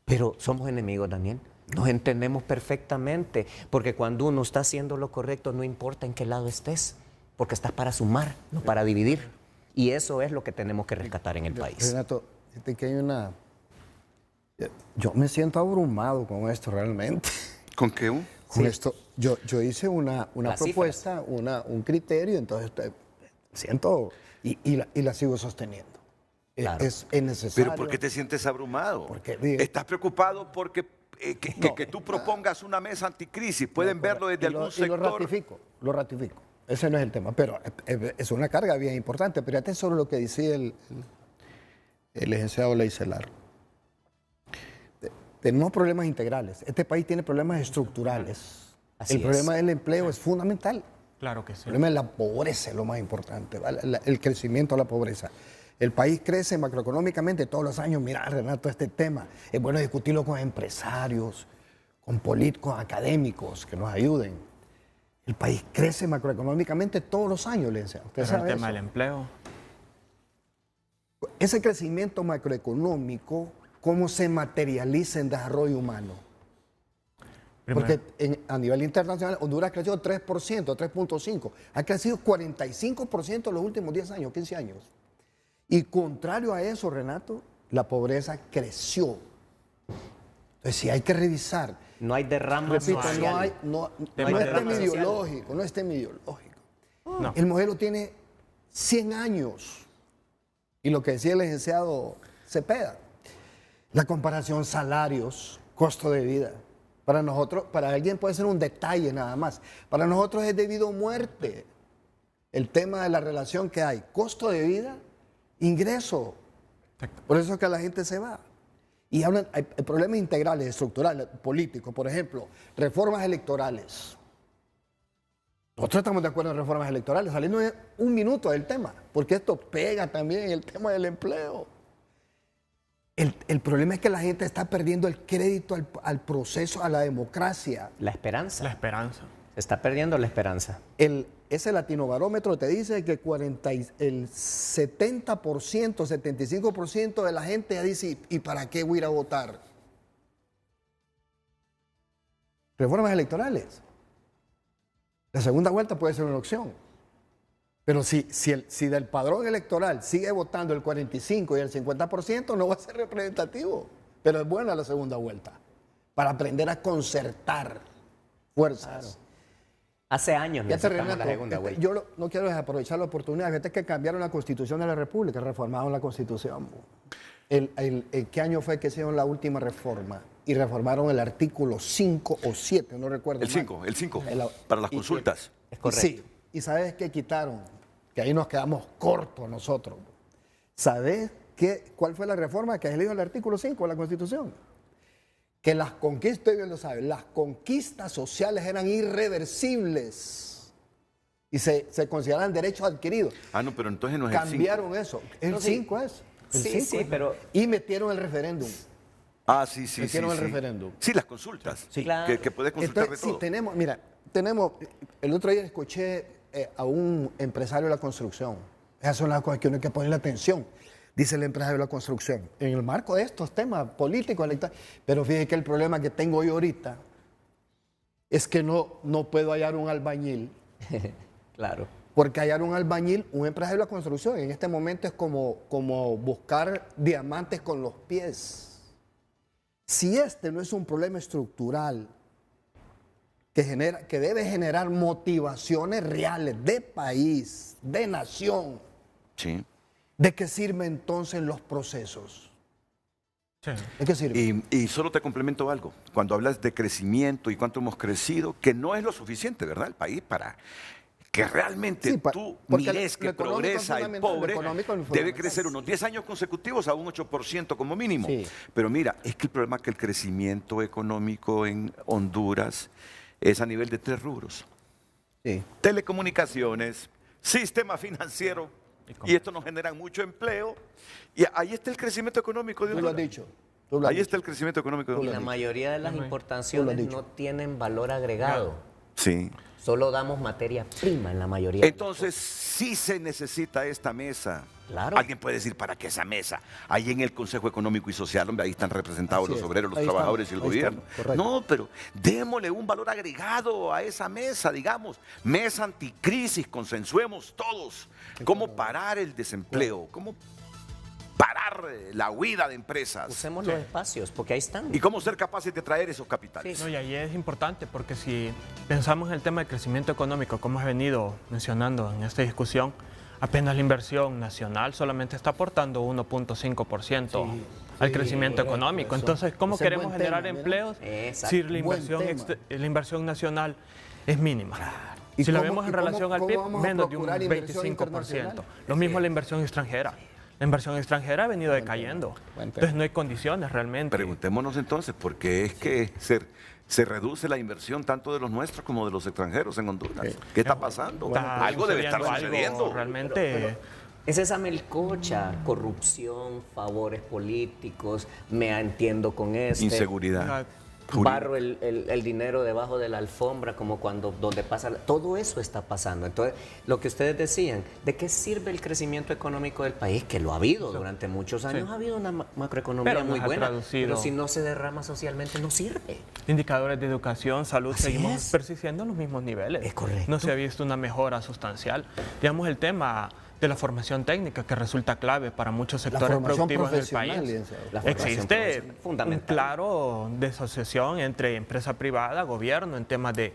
Pero somos enemigos, Daniel. Nos entendemos perfectamente, porque cuando uno está haciendo lo correcto, no importa en qué lado estés, porque estás para sumar, no para dividir. Y eso es lo que tenemos que rescatar en el país. Renato, fíjate que hay una... Yo me siento abrumado con esto realmente. ¿Con qué? Con esto. Yo hice una propuesta, un criterio, entonces siento y la sigo sosteniendo. Claro. Es necesario. ¿Pero por qué te sientes abrumado? Porque, ¿estás preocupado porque que tú propongas una mesa anticrisis? ¿Pueden verlo desde algún sector? Lo ratifico. Ese no es el tema, pero es una carga bien importante. Pero fíjate sobre lo que decía el licenciado Leicelar. Tenemos problemas integrales. Este país tiene problemas estructurales. El problema del empleo es fundamental. Claro que sí. El problema de la pobreza es lo más importante, ¿vale? El crecimiento de la pobreza. El país crece macroeconómicamente todos los años. Mira, Renato, este tema es bueno discutirlo con empresarios, con políticos, académicos que nos ayuden. El país crece macroeconómicamente todos los años, licenciado. ¿Usted sabe el tema eso? del empleo. Ese crecimiento macroeconómico, ¿cómo se materializa en desarrollo humano? Porque a nivel internacional, Honduras creció 3%, 3.5%. Ha crecido 45% en los últimos 10 años, 15 años. Y contrario a eso, Renato, la pobreza creció. Entonces, si hay que revisar. No hay derrama social. No es tema ideológico, no es tema ideológico. No. El modelo tiene 100 años. Y lo que decía el licenciado Cepeda, la comparación salarios, costo de vida. Para nosotros, para alguien puede ser un detalle nada más. Para nosotros es debido a muerte. El tema de la relación que hay, costo de vida, ingreso. Por eso es que la gente se va. Y hay problemas integrales, estructurales, políticos. Por ejemplo, reformas electorales. Nosotros estamos de acuerdo en reformas electorales, saliendo un minuto del tema, porque esto pega también en el tema del empleo. El problema es que la gente está perdiendo el crédito al proceso, a la democracia. La esperanza. La esperanza. Se está perdiendo la esperanza. Ese latinobarómetro te dice que el 70%, 75% de la gente ya dice, ¿y para qué voy a ir a votar? Reformas electorales. La segunda vuelta puede ser una opción. Pero si del padrón electoral sigue votando el 45 y el 50%, no va a ser representativo. Pero es buena la segunda vuelta, para aprender a concertar fuerzas. Claro. Hace años necesitamos Renato, la segunda vuelta. Yo no quiero desaprovechar la oportunidad. Fíjate que cambiaron la Constitución de la República, reformaron la Constitución. ¿Qué año fue que hicieron la última reforma? Y reformaron el artículo 5 o 7, no recuerdo. El 5, para las consultas. Es correcto. Sí, y ¿sabes qué quitaron? Que ahí nos quedamos cortos nosotros. ¿Sabes cuál fue la reforma que ha leído el artículo 5 de la Constitución? Que las conquistas, bien lo saben, las conquistas sociales eran irreversibles y se consideraban derechos adquiridos. Ah, no, pero entonces no es el 5. Cambiaron eso. El 5 es. Sí, pero... Y metieron el referéndum. Ah, sí. Metieron el referéndum. Sí, las consultas. Sí. Claro. Que puedes consultar Entonces, de todo. Tenemos, el otro día escuché a un empresario de la construcción. Esas son las cosas que uno hay que ponerle atención. Dice el empresario de la construcción, en el marco de estos temas políticos, electorales. Pero fíjate que el problema que tengo yo ahorita es que no puedo hallar un albañil. Claro. Porque hallar un albañil, un empresario de la construcción, en este momento es como buscar diamantes con los pies. Si este no es un problema estructural que debe generar motivaciones reales de país, de nación, sí. ¿De qué sirven entonces los procesos? Sí. ¿De qué sirve? Y solo te complemento algo. Cuando hablas de crecimiento y cuánto hemos crecido, que no es lo suficiente, ¿verdad? El país para que realmente tú mires que progresa el pobre, debe crecer unos 10 años consecutivos a un 8% como mínimo. Sí. Pero mira, es que el problema es que el crecimiento económico en Honduras es a nivel de 3 rubros. Sí. Telecomunicaciones, sistema financiero, y esto nos genera mucho empleo. Y ahí está el crecimiento económico de Honduras. Tú lo has dicho. Ahí está el crecimiento económico de Y Honduras. la mayoría de las importaciones no tienen valor agregado. Sí. Solo damos materia prima en la mayoría. Entonces, sí se necesita esta mesa. Claro. Alguien puede decir, ¿para qué esa mesa? Ahí en el Consejo Económico y Social, hombre, ahí están representados los obreros, los trabajadores y el gobierno. No, pero démosle un valor agregado a esa mesa, digamos. Mesa anticrisis, consensuemos todos. ¿Cómo parar el desempleo? ¿Cómo parar la huida de empresas? Usemos los espacios, porque ahí están. ¿Y cómo ser capaces de traer esos capitales? Sí. No, y ahí es importante, porque si pensamos en el tema del crecimiento económico, como has venido mencionando en esta discusión, apenas la inversión nacional solamente está aportando 1.5% al crecimiento económico. Entonces, ¿cómo queremos generar empleos si la inversión nacional es mínima? Si la vemos en relación al PIB, menos de un 25%. Lo mismo la inversión extranjera. La inversión extranjera ha venido decayendo. Entonces no hay condiciones realmente. Preguntémonos entonces, ¿por qué es que se reduce la inversión tanto de los nuestros como de los extranjeros en Honduras? ¿Qué está pasando? Algo debe estar sucediendo. Realmente es esa melcocha, corrupción, favores políticos, me entiendo con inseguridad. Barro el dinero debajo de la alfombra, como donde pasa, todo eso está pasando. Entonces, lo que ustedes decían, ¿de qué sirve el crecimiento económico del país? Que lo ha habido durante muchos años, ha habido una macroeconomía muy buena, pero si no se derrama socialmente no sirve. Indicadores de educación, salud, seguimos persistiendo en los mismos niveles. Es correcto. No se ha visto una mejora sustancial. Digamos, el tema de la formación técnica, que resulta clave para muchos sectores productivos del país. Existe un claro disociación entre empresa privada, gobierno, en temas de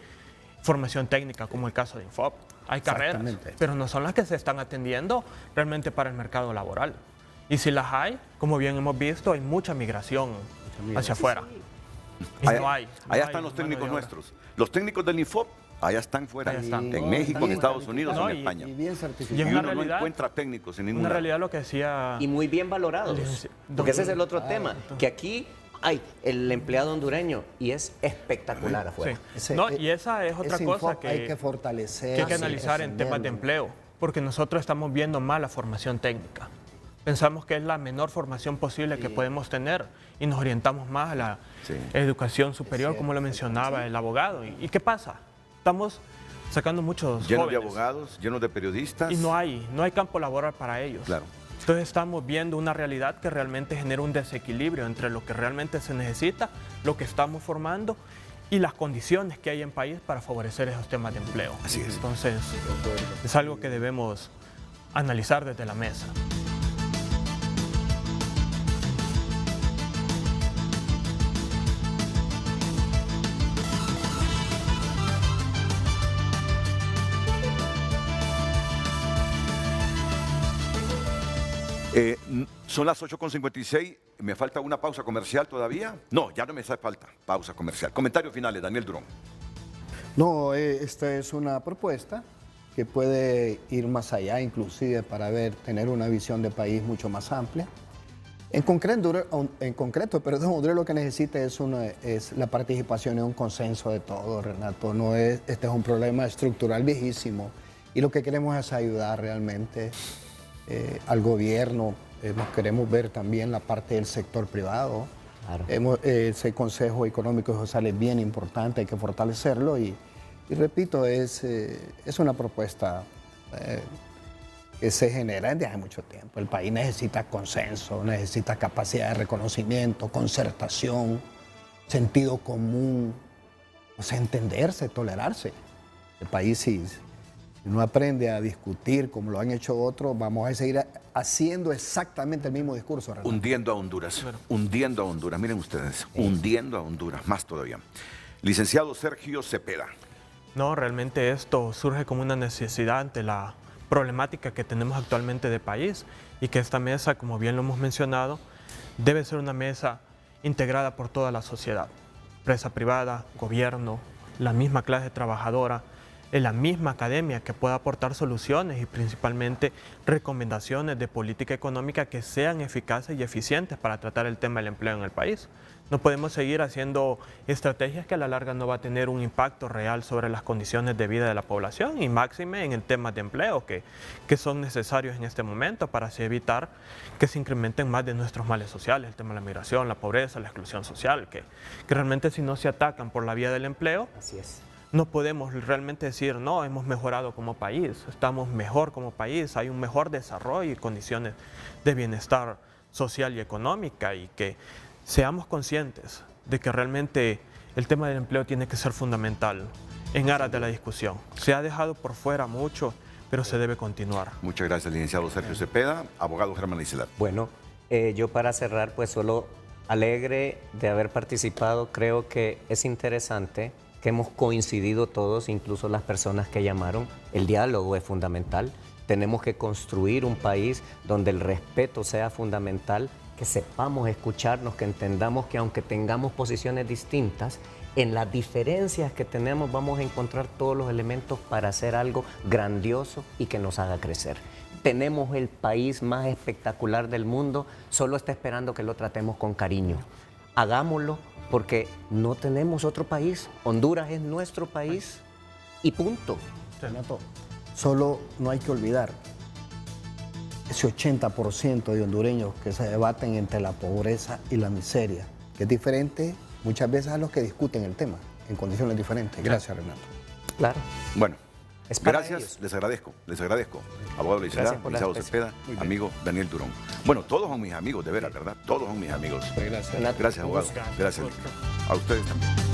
formación técnica, como el caso de Infop. Hay carreras, pero no son las que se están atendiendo realmente para el mercado laboral. Y si las hay, como bien hemos visto, hay mucha migración hacia afuera. Y allá están los técnicos nuestros. Los técnicos del Infop allá están fuera, en México, en Estados Unidos, en España. Y bien certificados. Y uno no encuentra técnicos en ninguna. Una realidad lo que decía... Y muy bien valorados. Porque ese es el otro tema, que aquí hay el empleado hondureño y es espectacular afuera. Y esa es otra cosa que hay que fortalecer. Que hay que analizar en temas de empleo, porque nosotros estamos viendo mal la formación técnica. Pensamos que es la menor formación posible que podemos tener y nos orientamos más a la educación superior, como lo mencionaba el abogado. ¿Y qué pasa? Estamos sacando muchos llenos jóvenes. De abogados, llenos de periodistas. Y no hay campo laboral para ellos. Claro. Entonces estamos viendo una realidad que realmente genera un desequilibrio entre lo que realmente se necesita, lo que estamos formando y las condiciones que hay en país para favorecer esos temas de empleo. Así es. Entonces, es algo que debemos analizar desde la mesa. Son las 8:56, me falta una pausa comercial todavía. No, ya no me hace falta pausa comercial. Comentarios finales, Daniel Durón. No, esta es una propuesta que puede ir más allá, inclusive para tener una visión de país mucho más amplia. En concreto, Honduras lo que necesita es la participación en un consenso de todos, Renato. Este es un problema estructural viejísimo y lo que queremos es ayudar realmente al gobierno. Nos queremos ver también la parte del sector privado. Claro. Ese Consejo Económico y Social es bien importante, hay que fortalecerlo y repito, es una propuesta que se genera desde hace mucho tiempo. El país necesita consenso, necesita capacidad de reconocimiento, concertación, sentido común, entenderse, tolerarse. El país si no aprende a discutir como lo han hecho otros, vamos a seguir haciendo exactamente el mismo discurso, Renato. Hundiendo a Honduras, hundiendo a Honduras. Miren ustedes, hundiendo a Honduras, más todavía. Licenciado Sergio Cepeda. No, realmente esto surge como una necesidad ante la problemática que tenemos actualmente de país y que esta mesa, como bien lo hemos mencionado, debe ser una mesa integrada por toda la sociedad, empresa privada, gobierno, la misma clase trabajadora, en la misma academia que pueda aportar soluciones y principalmente recomendaciones de política económica que sean eficaces y eficientes para tratar el tema del empleo en el país. No podemos seguir haciendo estrategias que a la larga no va a tener un impacto real sobre las condiciones de vida de la población y máxime en el tema de empleo que son necesarios en este momento para así evitar que se incrementen más de nuestros males sociales, el tema de la migración, la pobreza, la exclusión social, que realmente si no se atacan por la vía del empleo, así es, no podemos realmente decir, no, hemos mejorado como país, estamos mejor como país, hay un mejor desarrollo y condiciones de bienestar social y económica y que seamos conscientes de que realmente el tema del empleo tiene que ser fundamental en aras de la discusión. Se ha dejado por fuera mucho, pero se debe continuar. Muchas gracias, licenciado Sergio Cepeda, abogado Germán Licelar. Bueno, yo para cerrar, pues solo alegre de haber participado, creo que es interesante que hemos coincidido todos, incluso las personas que llamaron, el diálogo es fundamental, tenemos que construir un país donde el respeto sea fundamental, que sepamos escucharnos, que entendamos que aunque tengamos posiciones distintas, en las diferencias que tenemos vamos a encontrar todos los elementos para hacer algo grandioso y que nos haga crecer. Tenemos el país más espectacular del mundo, solo está esperando que lo tratemos con cariño. Hagámoslo porque no tenemos otro país, Honduras es nuestro país y punto. Renato, solo no hay que olvidar ese 80% de hondureños que se debaten entre la pobreza y la miseria, que es diferente muchas veces a los que discuten el tema en condiciones diferentes. Gracias, Renato. Claro. Bueno, gracias, ellos. les agradezco. Abogado licenciado Cepeda, amigo Daniel Durón. Bueno, todos son mis amigos, de veras, ¿verdad? Todos son mis amigos. Gracias. Gracias, abogado. Gracias. A ustedes también.